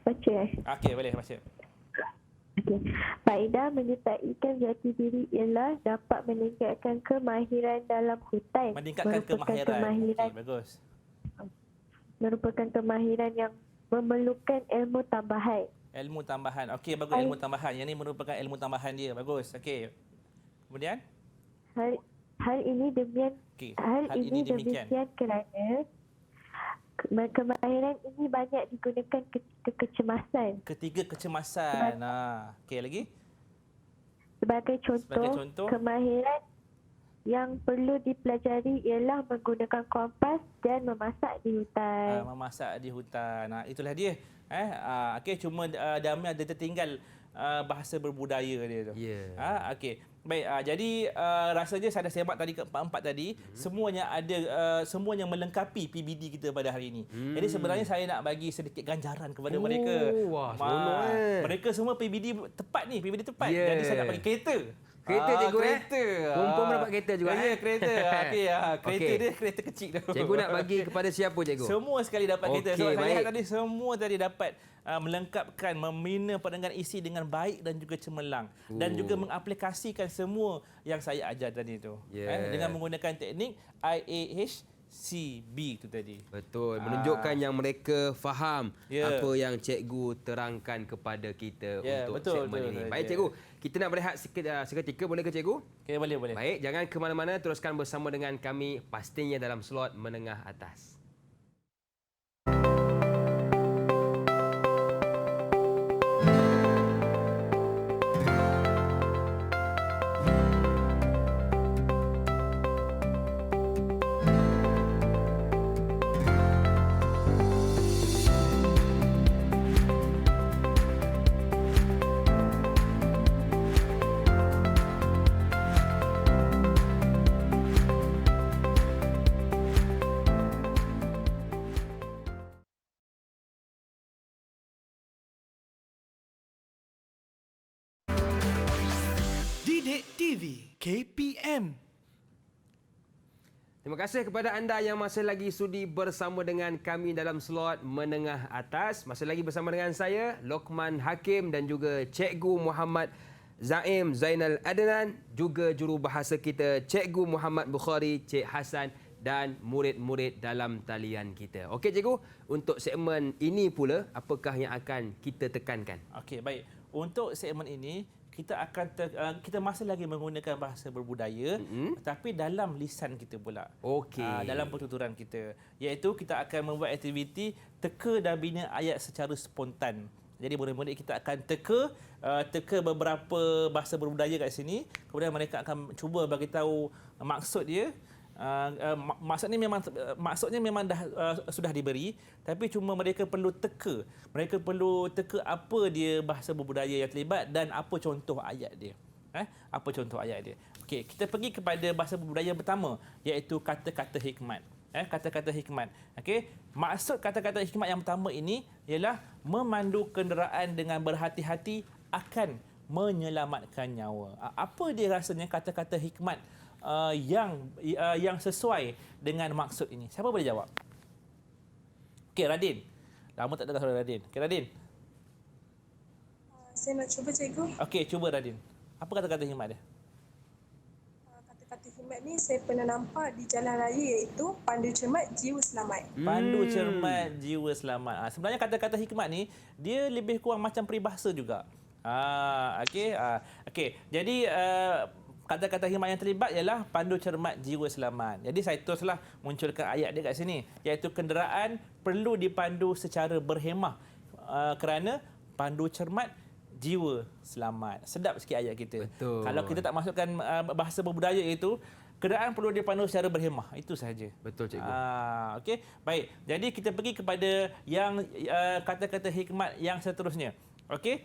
Baca Okey, boleh baca. Okey. Faedah menyertai kem jati diri ialah dapat meningkatkan kemahiran dalam hutan. Meningkatkan kemahiran. Okey, bagus. Merupakan kemahiran yang memerlukan ilmu tambahan. Ilmu tambahan. Okey, bagus ilmu tambahan. Yang ini merupakan ilmu tambahan dia. Bagus. Okey. Kemudian? Hal ini demikian. Okey. Hal ini demikian kerana kemahiran ini banyak digunakan ketika kecemasan. Ketiga kecemasan. Okey, lagi? Sebagai contoh, kemahiran yang perlu dipelajari ialah menggunakan kompas dan memasak di hutan. Memasak di hutan. Itulah dia. Okey, cuma Damia ada tertinggal bahasa berbudaya dia tu. Okey. Baik, jadi rasanya saya dah semak tadi keempat tadi, semuanya melengkapi PBD kita pada hari ini. Jadi sebenarnya saya nak bagi sedikit ganjaran kepada mereka. Wah, seronok Mereka semua PBD tepat. Jadi saya nak bagi kereta. Kereta cikgu kereta. Perempuan mendapat kereta juga. Ya, kereta. Okey, kereta Okey. dia kereta kecil tu. Cikgu nak bagi kepada siapa cikgu? Semua sekali dapat kereta. Okey, Sebab saya baik. lihat tadi semua tadi dapat melengkapkan, membina perenggan isi dengan baik dan juga cemerlang. Dan juga mengaplikasikan semua yang saya ajar tadi tu. Dengan menggunakan teknik IAHCB tu tadi. Betul, menunjukkan yang mereka faham Ya. apa yang cikgu terangkan kepada kita untuk betul, segmen betul, ini. betul. Baik cikgu, kita nak berehat seketika, boleh ke cikgu? Okey, boleh. Baik, jangan ke mana-mana, teruskan bersama dengan kami pastinya dalam slot menengah atas. Didik TV KPM. Terima kasih kepada anda yang masih lagi sudi bersama dengan kami dalam slot menengah atas. Masih lagi bersama dengan saya, Lokman Hakim dan juga Cikgu Muhammad Zaim Zainal Adnan, juga jurubahasa kita Cikgu Muhammad Bukhari, Cik Hassan dan murid-murid dalam talian kita. Okey cikgu, untuk segmen ini pula apakah yang akan kita tekankan? Okey, baik. Untuk segmen ini kita akan kita masih lagi menggunakan bahasa berbudaya, tapi dalam lisan kita pula. Okey. Dalam pertuturan kita, iaitu kita akan membuat aktiviti teka dan bina ayat secara spontan. Jadi murid-murid kita akan teka beberapa bahasa berbudaya kat sini, kemudian mereka akan cuba bagi tahu maksud dia. Maksudnya memang dah sudah diberi, tapi cuma mereka perlu teka. Mereka perlu teka apa dia bahasa berbudaya yang terlibat dan apa contoh ayat dia. Apa contoh ayat dia. Okey, kita pergi kepada bahasa berbudaya pertama, iaitu kata-kata hikmat. Kata-kata hikmat. Okey, maksud kata-kata hikmat yang pertama ini ialah memandu kenderaan dengan berhati-hati akan menyelamatkan nyawa. Apa dia rasanya kata-kata hikmat yang sesuai dengan maksud ini? Siapa boleh jawab? Okey, Radin. Lama tak dengar suara Radin. Okey, Radin. Saya nak cuba cikgu. Okey, cuba Radin. Apa kata-kata hikmat dia? Kata-kata hikmat ni saya pernah nampak di jalan raya, iaitu pandu cermat jiwa selamat. Pandu cermat jiwa selamat. Sebenarnya kata-kata hikmat ni dia lebih kurang macam peribahasa juga. Okey. Okey. Jadi kata-kata hikmat yang terlibat ialah pandu cermat jiwa selamat. Jadi saya teruslah munculkan ayat dia kat sini, iaitu kenderaan perlu dipandu secara berhemah kerana pandu cermat jiwa selamat. Sedap sikit ayat kita. Betul. Kalau kita tak masukkan bahasa berbudaya itu, kenderaan perlu dipandu secara berhemah. Itu sahaja. Betul cikgu. Okey, baik. Jadi kita pergi kepada yang kata-kata hikmat yang seterusnya. Okey,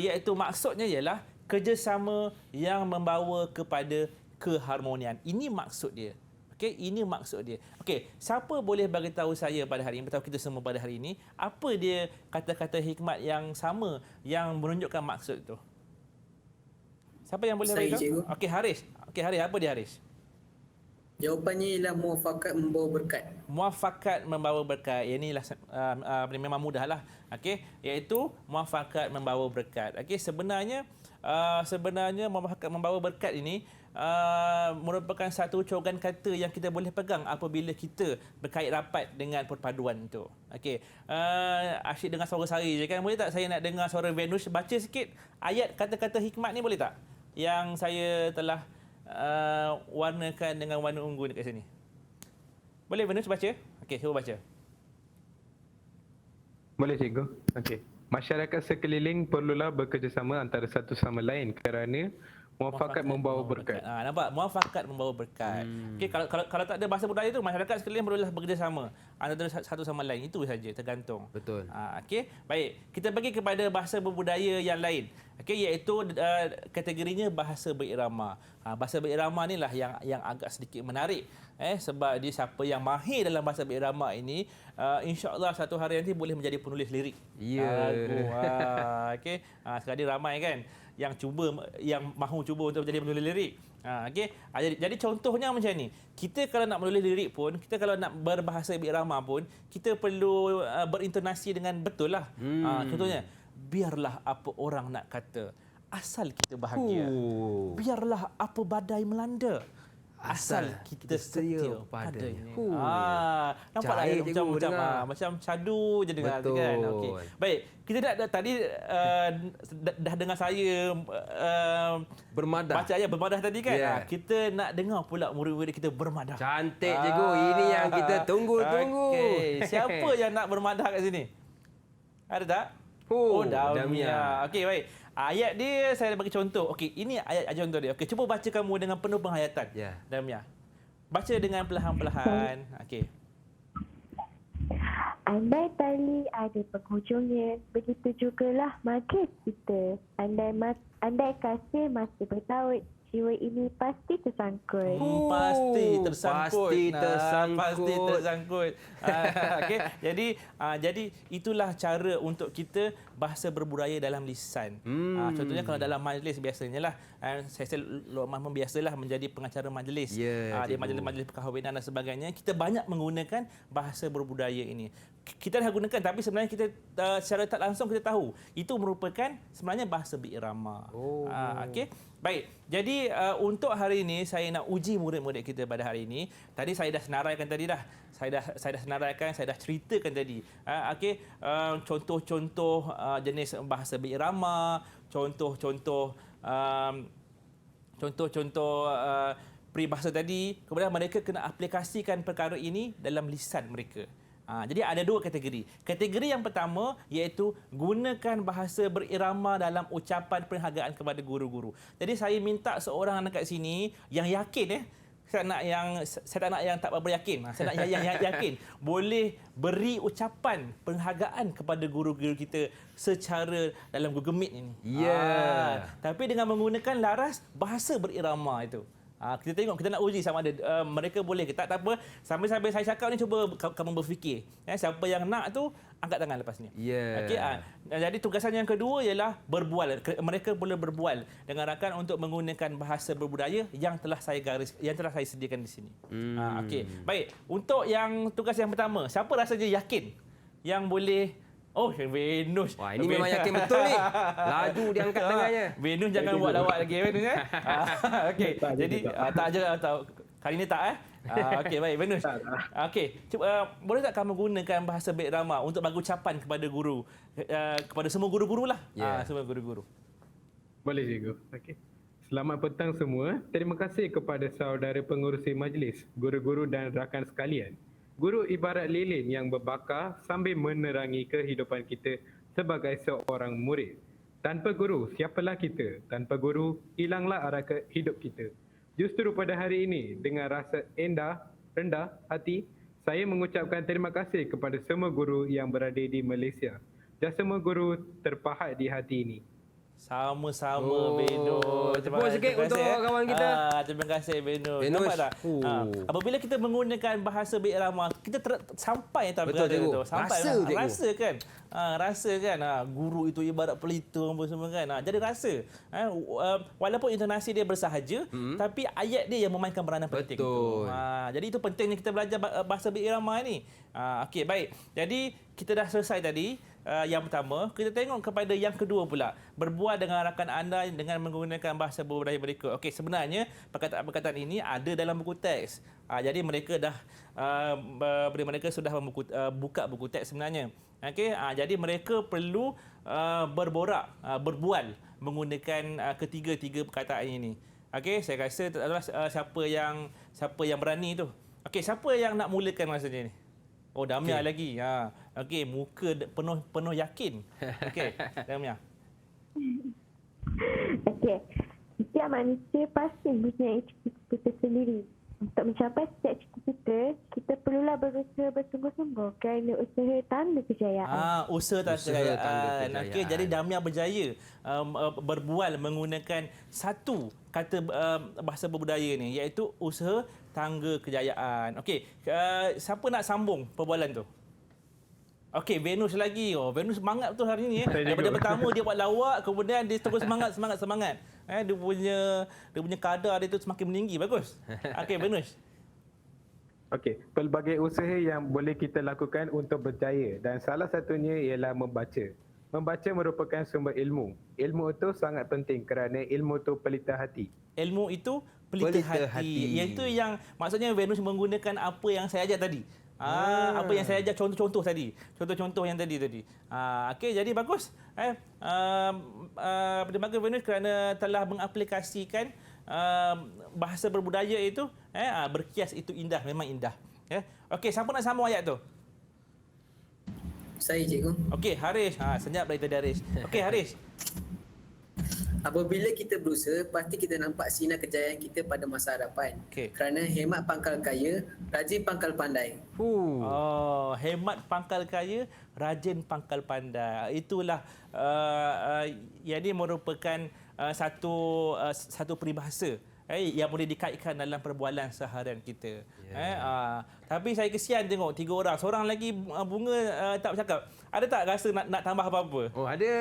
iaitu maksudnya ialah kerjasama yang membawa kepada keharmonian. Ini maksud dia. Okey, ini maksud dia. Okey, siapa boleh bagi tahu saya pada hari ini, beritahu kita semua pada hari ini, apa dia kata-kata hikmat yang sama yang menunjukkan maksud itu? Siapa yang boleh Saya, beritahu? cikgu. Okey, Haris. Okey, Haris, apa dia Haris? Jawapannya ialah muafakat membawa berkat. Muafakat membawa berkat. Inilah memang mudahlah. Okey, iaitu muafakat membawa berkat. Okey, sebenarnya muafakat membawa berkat ini merupakan satu cogan kata yang kita boleh pegang apabila kita berkait rapat dengan perpaduan itu. Okey, asyik dengar suara Sari je kan? Boleh tak saya nak dengar suara Venus baca sikit ayat kata-kata hikmat ni, boleh tak? Yang saya telah warnakan dengan warna ungu dekat sini. Boleh Venus baca? Okey, cuba baca. Boleh cikgu. Okey. Masyarakat sekeliling perlulah bekerjasama antara satu sama lain kerana muafakat membawa berkat. Nampak? Muafakat membawa berkat. Okey, kalau tak ada bahasa budaya tu, masyarakat sekeliling perlulah bekerjasama antara satu sama lain. Itu saja, tergantung. Betul. Okey, baik. Kita pergi kepada bahasa berbudaya yang lain. Okey, iaitu kategorinya bahasa berirama. Bahasa berirama ni lah yang agak sedikit menarik. Sebab dia siapa yang mahir dalam bahasa berirama ini, insya-Allah satu hari nanti boleh menjadi penulis lirik. Lagu. Okey, sekarang ni ramai kan yang mahu cuba untuk menjadi penulis lirik. Okey. Jadi contohnya macam ni. Kita kalau nak menulis lirik pun, kita kalau nak berbahasa berirama pun, kita perlu berintonasi dengan betul lah. Contohnya, biarlah apa orang nak kata, asal kita bahagia. Biarlah apa badai melanda, asal kita setia padanya. Nampak tak macam cadu je dengar tu kan. Okey. Baik, kita tadi dah dengar saya Bermadah. baca ayat bermadah tadi kan. Yeah. Kita nak dengar pula murid-murid kita bermadah. Cantik cikgu. Ini yang kita tunggu-tunggu. Okey, siapa yang nak bermadah kat sini? Ada tak? Damia. Okey, baik. Ayat dia saya bagi contoh. Okey, ini ayat contoh dia. Okey, cuba baca kamu dengan penuh penghayatan. Ya. Damia. Baca dengan perlahan-perlahan. Okey. Andai tali ada penghujungnya, begitu jugalah magis kita. Andai kasih masih bertaut, jiwa ini pasti tersangkut. Pasti tersangkut. Pasti tersangkut. Pasti tersangkut. Okey. Jadi itulah cara untuk kita bahasa berbudaya dalam lisan. Contohnya kalau dalam majlis biasanya lah, saya Lokman pun biasalah menjadi pengacara majlis. Di majlis-majlis perkahwinan dan sebagainya, kita banyak menggunakan bahasa berbudaya ini. Kita dah gunakan, tapi sebenarnya kita secara tak langsung kita tahu itu merupakan sebenarnya bahasa berirama. Okey. Baik. Jadi untuk hari ini saya nak uji murid-murid kita pada hari ini. Tadi saya dah senaraikan tadi dah. Saya dah senaraikan, saya dah ceritakan tadi. Okey, contoh-contoh jenis bahasa berirama, contoh-contoh peribahasa tadi. Kemudian mereka kena aplikasikan perkara ini dalam lisan mereka. Jadi ada dua kategori. Kategori yang pertama iaitu gunakan bahasa berirama dalam ucapan penghargaan kepada guru-guru. Jadi saya minta seorang anak kat sini yang yakin saya tak nak yang tak berapa yakin. Saya nak yang yakin boleh beri ucapan penghargaan kepada guru-guru kita secara dalam Google Meet ini. Tapi dengan menggunakan laras bahasa berirama itu. Kita tengok, kita nak uji sama ada mereka boleh ke tak. Tak apa, sambil-sambil saya cakap ni cuba kamu berfikir. Siapa yang nak tu angkat tangan lepas ni. Okey. Jadi tugasan yang kedua ialah berbual. Mereka boleh berbual dengan rakan untuk menggunakan bahasa berbudaya yang telah saya sediakan di sini. Okey. Baik, untuk yang tugas yang pertama, siapa rasa dia yakin yang boleh Venus. Wah, ini memang yakin betul ni. Laju dia angkat tangannya. Venus jangan buat lawak lagi Venus Okey. Jadi tak aja kali ni tak okey, baik Venus. Okey, boleh tak kamu gunakan bahasa berirama untuk bagi ucapan kepada guru, kepada semua guru-guru lah. Semua guru-guru. Boleh cikgu. Okey. Selamat petang semua. Terima kasih kepada saudara pengurusi majlis, guru-guru dan rakan sekalian. Guru ibarat lilin yang berbakar sambil menerangi kehidupan kita sebagai seorang murid. Tanpa guru, siapalah kita? Tanpa guru, hilanglah arah hidup kita. Justru pada hari ini, dengan rasa rendah hati, saya mengucapkan terima kasih kepada semua guru yang berada di Malaysia. Dan semua guru terpahat di hati ini. Sama-sama Venus. Tepuk sikit untuk kawan kita. Terima kasih Venus. Venus. Nampak tak? Apabila kita menggunakan bahasa berirama, kita sampai tak betul, cikgu. Sampai rasa kan. Rasa kan guru itu ibarat pelita apa semua kan. Jadi rasa. Walaupun intonasi dia bersahaja, tapi ayat dia yang memainkan peranan penting. Betul. Jadi itu pentingnya kita belajar bahasa berirama ni. Okey, baik. Jadi kita dah selesai tadi. Yang pertama, kita tengok kepada yang kedua pula. Berbual dengan rakan anda dengan menggunakan bahasa berbudaya berikut. Okey, sebenarnya perkataan-perkataan ini ada dalam buku teks. Jadi mereka mereka sudah buka buku teks sebenarnya. Okey, jadi mereka perlu berbual menggunakan ketiga-tiga perkataan ini. Okey, saya rasa adalah siapa yang berani tu. Okey, siapa yang nak mulakan rasanya ni? Damia lagi. Okey, muka penuh yakin. Okey, Damia. Okey. Setiap manusia pasti mempunyai cita-cita sendiri. Untuk mencapai setiap cita-cita, kita perlulah berusaha bersungguh-sungguh kerana usaha tanda kejayaan. Usaha tanda kejayaan. Okey, jadi Damia berjaya berbual menggunakan satu kata bahasa berbudaya ni, iaitu usaha tangga kejayaan. Okey, siapa nak sambung perbualan tu? Okey, Venus lagi. Venus semangat betul hari ni. Daripada pertama dia buat lawak, kemudian dia terus semangat. Dia punya kadar dia tu semakin meninggi. Bagus. Okey, Venus. Okey, pelbagai usaha yang boleh kita lakukan untuk berjaya dan salah satunya ialah membaca. Membaca merupakan sumber ilmu. Ilmu itu sangat penting kerana ilmu itu pelita hati. Ilmu itu pelita hati. Iaitu yang maksudnya Venus menggunakan apa yang saya ajar tadi. Apa yang saya ajar contoh-contoh tadi. Contoh-contoh yang tadi. Okey, jadi bagus. Terima kasih Venus kerana telah mengaplikasikan bahasa berbudaya itu. Berkias itu indah, memang indah. Okey, siapa nak sambung ayat tu? Saya cikgu. Okey, Haris. Senyap dari tadi Haris. Okey, Haris. Apabila kita berusaha, pasti kita nampak sinar kejayaan kita pada masa hadapan. Kerana hemat pangkal kaya, rajin pangkal pandai. Hemat pangkal kaya, rajin pangkal pandai. Itulah yang ini merupakan satu peribahasa yang boleh dikaitkan dalam perbualan seharian kita. Tapi saya kesian tengok 3 orang, seorang lagi bunga tak bercakap. Ada tak rasa nak tambah apa-apa? Oh, ada.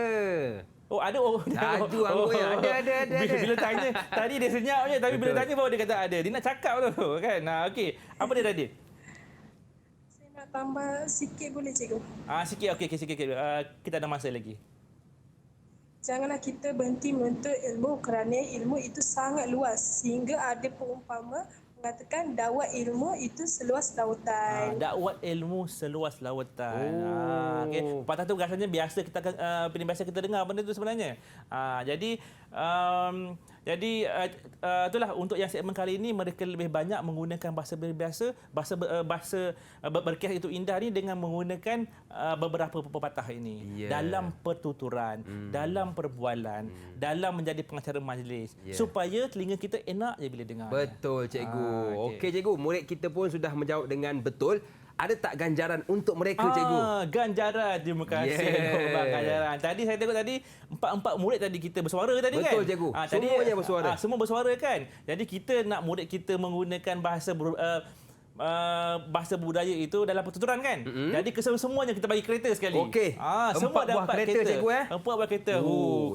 Oh, ada. Laju anggotnya. Ada. Bila tanya, tadi dia senyap je, tapi bila tanya baru dia kata ada. Dia nak cakap tu kan. Okey. Apa dia Radin? Saya nak tambah sikit boleh cikgu? Sikit. Okey, sikit. Kita ada masa lagi. Janganlah kita berhenti menuntut ilmu kerana ilmu itu sangat luas sehingga ada perumpama mengatakan dakwah ilmu itu seluas lautan. Dakwah ilmu seluas lautan. Okey. Patah tu rasanya biasa kita biasa kita dengar benda tu sebenarnya. Jadi itulah untuk yang segmen kali ini mereka lebih banyak menggunakan bahasa biasa, bahasa berkias itu indah ni dengan menggunakan beberapa pepatah ini dalam pertuturan, dalam perbualan, dalam menjadi pengacara majlis supaya telinga kita enak je bila dengar. Betul cikgu. Okey cikgu, murid kita pun sudah menjawab dengan betul. Ada tak ganjaran untuk mereka cikgu? Ganjaran. Terima kasih. Ganjaran. Tadi saya tengok tadi empat murid tadi kita bersuara tadi kan? Betul cikgu. Semuanya bersuara. Semua bersuara kan? Jadi kita nak murid kita menggunakan bahasa budaya itu dalam pertuturan kan? Jadi kesemuanya kita bagi kereta sekali. Okey. Semua 4 buah dapat kereta cikgu 4 buah kereta.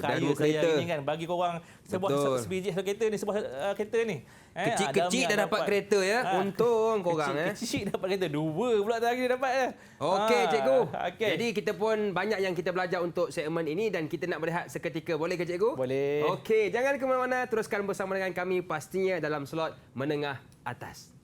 Kaya saya kereta ini kan bagi korang sebiji satu kereta ni, sebuah kereta ni. Kecil-kecil dah dapat kereta ya. Untung korang Kecil dapat kereta. 2 pula lagi dia dapat. Okey cikgu. Jadi kita pun banyak yang kita belajar untuk segmen ini dan kita nak berehat seketika. Boleh ke cikgu? Boleh. Okey, jangan ke mana-mana, teruskan bersama dengan kami pastinya dalam slot menengah atas.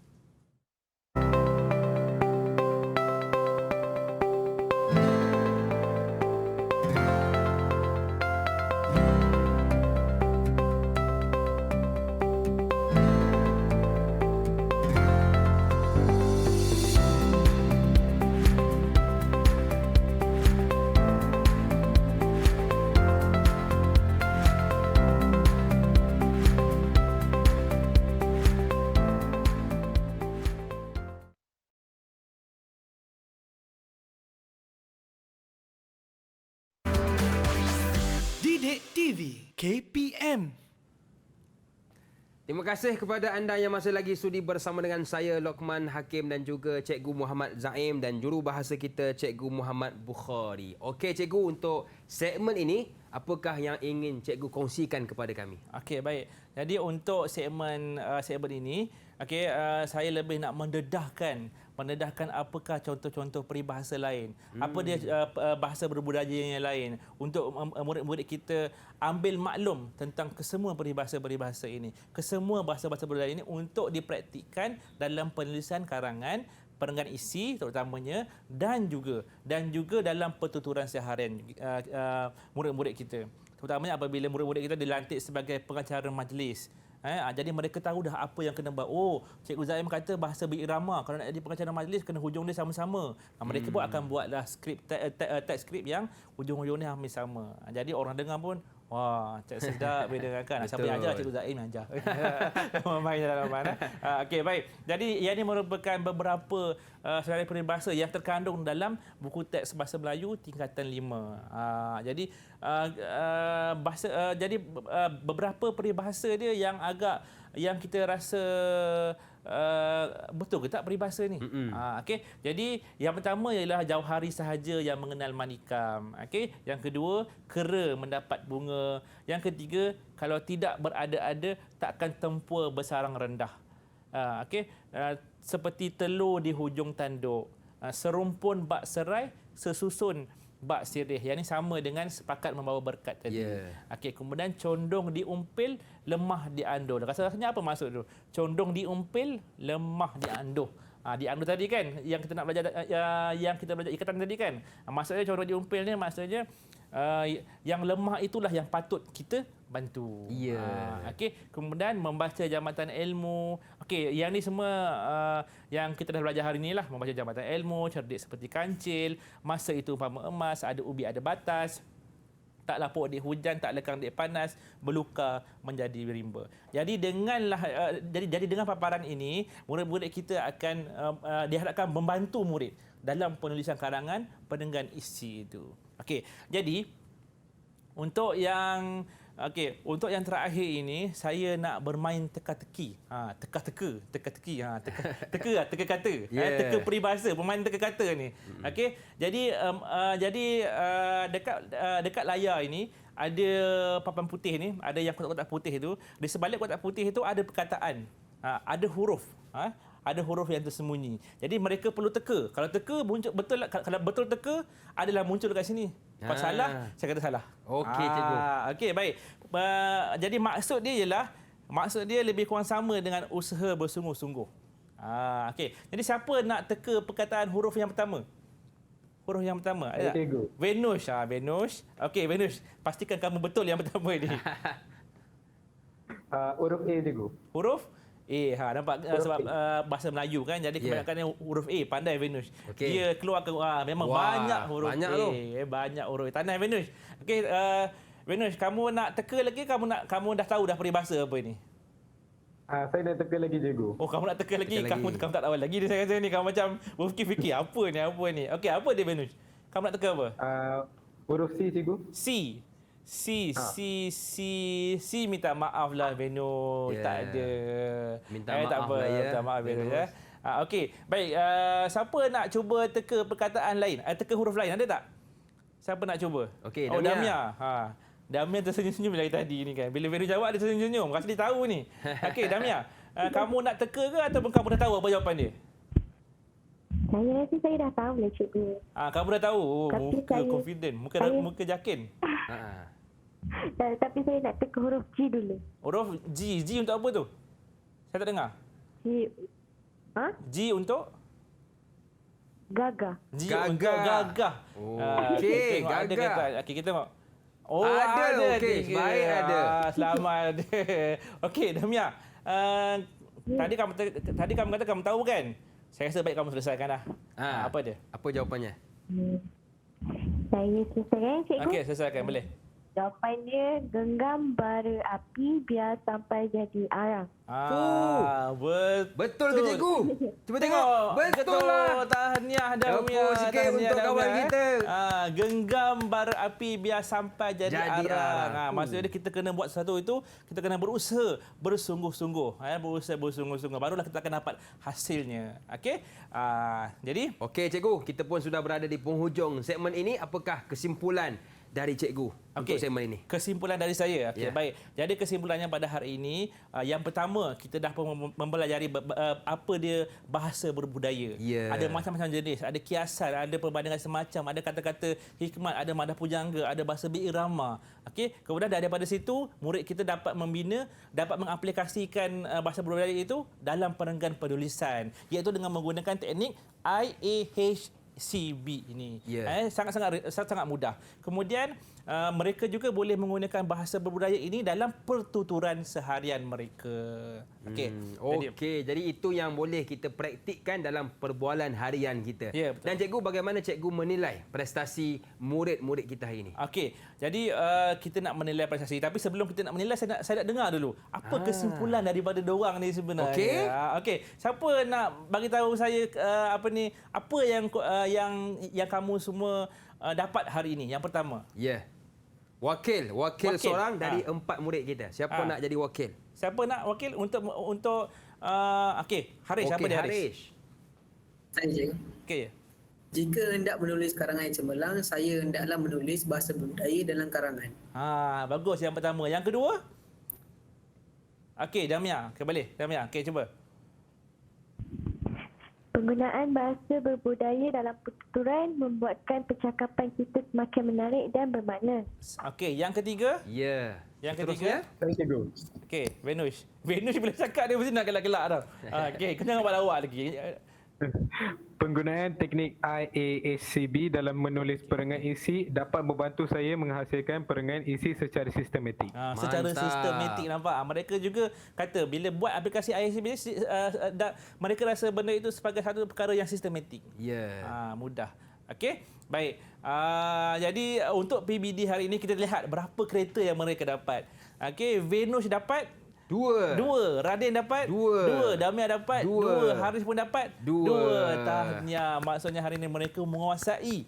Didik TV KPM. Terima kasih kepada anda yang masih lagi sudi bersama dengan saya Lokman Hakim dan juga Cikgu Muhammad Zaim dan jurubahasa kita Cikgu Muhammad Bukhari. Okey cikgu, untuk segmen ini apakah yang ingin cikgu kongsikan kepada kami? Okey, baik. Jadi untuk segmen ini, saya lebih nak mendedahkan apakah contoh-contoh peribahasa lain. Apa dia bahasa berbudaya yang lain untuk murid-murid kita ambil maklum tentang kesemua peribahasa-peribahasa ini. Kesemua bahasa-bahasa budaya ini untuk dipraktikkan dalam penulisan karangan, perenggan isi terutamanya dan juga dalam pertuturan seharian murid-murid kita. Terutamanya apabila murid-murid kita dilantik sebagai pengacara majlis. Jadi mereka tahu dah apa yang kena buat. Oh, Cikgu Zaim kata bahasa berirama. Kalau nak jadi pengacara majlis, kena hujung dia sama-sama. Mereka pun akan buatlah skrip, teks skrip yang hujung-hujung dia hampir sama. Jadi orang dengar pun, wah, cak sedap bila dengarkan. Siapa yang ajar? Cikgu Zaim yang ajar. Main dalam mana. Okey, baik. Jadi ia ini merupakan beberapa senarai peribahasa yang terkandung dalam buku teks bahasa Melayu tingkatan 5. Jadi beberapa peribahasa dia yang kita rasa betul ke tak peribahasa ni? Okey. Jadi yang pertama ialah jauh hari sahaja yang mengenal manikam. Okey. Yang kedua, kera mendapat bunga. Yang ketiga, kalau tidak berada-ada takkan tempur bersarang rendah. Okey. Seperti telur di hujung tanduk. Serumpun bak serai, sesusun bak sirih. Yang ini sama dengan sepakat membawa berkat tadi. Okey, kemudian condong diumpil, lemah dianduh. Rasa-rasanya apa maksud tu? Condong diumpil, lemah dianduh. Dianduh tadi kan yang kita nak belajar ikatan tadi kan. Maksudnya condong diumpil ni maksudnya yang lemah itulah yang patut kita bantu. Okey, kemudian membaca jambatan ilmu. Okey, yang ni semua yang kita dah belajar hari inilah, membaca jambatan ilmu, cerdik seperti kancil, masa itu umpama emas, ada ubi ada batas. Tak lapuk di hujan, tak lekang di panas, berluka menjadi rimba. Jadi dengan paparan ini, murid-murid kita akan diharapkan membantu murid dalam penulisan karangan, perenggan isi itu. Okey, jadi untuk yang Okey, untuk yang terakhir ini saya nak bermain teka-teki. Teka-teki. Teka kata. Yeah. Teka peribahasa, bermain teka kata ni. Okey, jadi dekat layar ini ada papan putih ni, ada yang kotak-kotak putih itu. Di sebalik kotak putih itu ada perkataan. Ada huruf. Ada huruf yang tersembunyi. Jadi mereka perlu teka. Kalau teka muncul betul, kalau betul teka adalah muncul dekat sini. Kalau salah, saya kata salah. Okey, cikgu. Okey, baik. Jadi maksud dia lebih kurang sama dengan usaha bersungguh-sungguh. Okey. Jadi siapa nak teka perkataan huruf yang pertama? Huruf yang pertama. Ada tak? Cikgu. Venus. Venus. Okey, Venus. Pastikan kamu betul yang pertama ni. Huruf A, cikgu. Huruf A. Nampak sebab bahasa Melayu kan. Jadi kebanyakan huruf A. Pandai Venus. Okey. Dia keluar ke memang banyak huruf banyak A. tu. Banyak huruf A. Tanah Venus. Okey, Venus, kamu nak teka lagi, kamu dah tahu dah peribahasa apa ni? Saya nak teka lagi, cikgu. Oh, kamu nak teka lagi? Teka Kamu lagi. tak tahu lagi ni, saya rasa ni. Kamu macam berfikir-fikir apa ni. Okey, apa dia Venus? Kamu nak teka apa? Huruf C, cikgu. C minta maaf lah Venus. Yeah. Tak ada. Minta tak maaf apa. lah ya, Minta maaf Venus. Venus. Okey, baik. Siapa nak cuba teka perkataan lain? Teka huruf lain, ada tak? Siapa nak cuba? Okey, Oh, Damia. Damia. Damia tersenyum-senyum dari tadi ni kan. Bila Venus jawab, dia tersenyum-senyum. Rasa dia tahu ni. Okey, Damia. Kamu nak teka ke ataupun kamu dah tahu apa jawapan dia? Saya rasa saya dah tahu lah, cikgu. Kamu dah tahu. Oh, Tapi muka saya- confident. Muka yakin. Tapi saya nak teka huruf G dulu. Huruf G. G untuk apa tu? Saya tak dengar. G. G untuk? Gagah. G Gagah. untuk gagah. Okey, tengok, ada gagah. kata. Okey, kita tengok. Oh, Ada, okey. tiga. Baik, ada. Selamat ada. Okey, Damia. Tadi kamu kata kamu tahu kan? Saya rasa baik kamu selesaikan dah. Apa dia? Apa jawapannya? Saya selesaikan, cikgu. Okey, selesaikan boleh. Jawapan dia genggam bara api biar sampai jadi arang. Betul ke cikgu? Cuba tengok. Betul lah. Tahniah Damia. Tepuk sikit untuk kawan kita. Genggam bara api biar sampai jadi Jadi arang. arang. Maksudnya kita kena buat sesuatu itu, kita kena berusaha bersungguh-sungguh. Berusaha bersungguh-sungguh. Barulah kita akan dapat hasilnya. Okey? Jadi, Okey cikgu, kita pun sudah berada di penghujung segmen ini. Apakah kesimpulan dari cikgu untuk segmen ini? Kesimpulan dari saya. Okey, Ya. baik. Jadi kesimpulannya pada hari ini, yang pertama kita dah mempelajari apa dia bahasa berbudaya. Ya. Ada macam-macam jenis, ada kiasan, ada perbandingan semacam, ada kata-kata hikmat, ada madah pujangga, ada bahasa biirama. Okey, kemudian daripada situ murid kita dapat membina, dapat mengaplikasikan bahasa berbudaya itu dalam perenggan penulisan, iaitu dengan menggunakan teknik IAHCB ini. Ya. Sangat mudah. Kemudian mereka juga boleh menggunakan bahasa berbudaya ini dalam pertuturan seharian mereka. Okey, jadi itu yang boleh kita praktikkan dalam perbualan harian kita. Ya, betul. Dan cikgu, bagaimana cikgu menilai prestasi murid-murid kita hari ini? Okey, jadi kita nak menilai prestasi, tapi sebelum kita nak menilai, saya nak dengar dulu apa kesimpulan daripada diorang ni sebenarnya. Okey. Okey, siapa nak bagi tahu saya apa yang kamu semua dapat hari ini? Yang pertama. Ya. Wakil seorang dari 4 murid kita. Siapa nak jadi wakil? Siapa nak wakil untuk okey, Haris, siapa dia Haris? Haris. Saya, cikgu. Okey. Jika hendak menulis karangan yang cemerlang, saya hendaklah menulis bahasa budaya dalam karangan. Bagus yang pertama. Yang kedua? Okey, Damia. Okey, boleh. Damia, okey, cuba. Penggunaan bahasa berbudaya dalam pertuturan membuatkan percakapan kita semakin menarik dan bermakna. Okey, yang ketiga? Ya. Yang Seterusnya? ketiga? Saya, cikgu. Okey, Venus. Venus bila cakap dia mesti nak gelak-gelak tau. Okey, kau jangan buat lawak lagi. Penggunaan teknik IAHCB dalam menulis perenggan isi dapat membantu saya menghasilkan perenggan isi secara sistematik. Secara Mantap. sistematik, nampak. Mereka juga kata bila buat aplikasi IAHCB mereka rasa benda itu sebagai satu perkara yang sistematik. Ya. Mudah. Okey, baik. Jadi untuk PBD hari ini kita lihat berapa kereta yang mereka dapat. Okey, Venus dapat 2. Raden dapat 2. Damia dapat 2. Haris pun dapat 2. Tahniah. Maksudnya hari ini mereka menguasai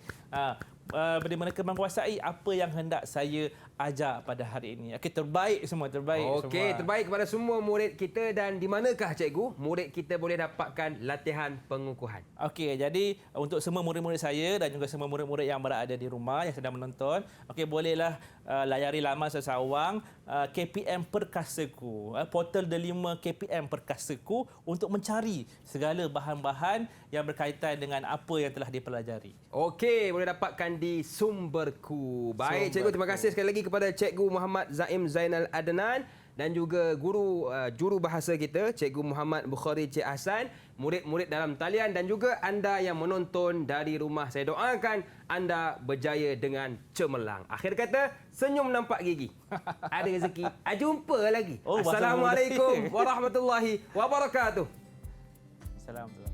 mereka menguasai apa yang hendak saya ajar pada hari ini. Okey, terbaik semua, terbaik Okey, semua. terbaik kepada semua murid kita. Dan di manakah cikgu murid kita boleh dapatkan latihan pengukuhan? Okey, jadi untuk semua murid-murid saya dan juga semua murid-murid yang berada di rumah yang sedang menonton, okey, bolehlah layari laman Sesawang KPM Perkasaku, portal Delima KPM Perkasaku untuk mencari segala bahan-bahan yang berkaitan dengan apa yang telah dipelajari. Okey, boleh dapatkan di Sumberku. Baik, cikgu, terima kasih sekali lagi kepada Cikgu Muhammad Zaim Zainal Adnan dan juga guru juru bahasa kita, Cikgu Muhammad Bukhari Cik Hassan, murid-murid dalam talian dan juga anda yang menonton dari rumah. Saya doakan anda berjaya dengan cemerlang. Akhir kata, senyum nampak gigi. Ada rezeki. Jumpa lagi. Oh, bahasa Assalamualaikum warahmatullahi wabarakatuh. Assalamualaikum.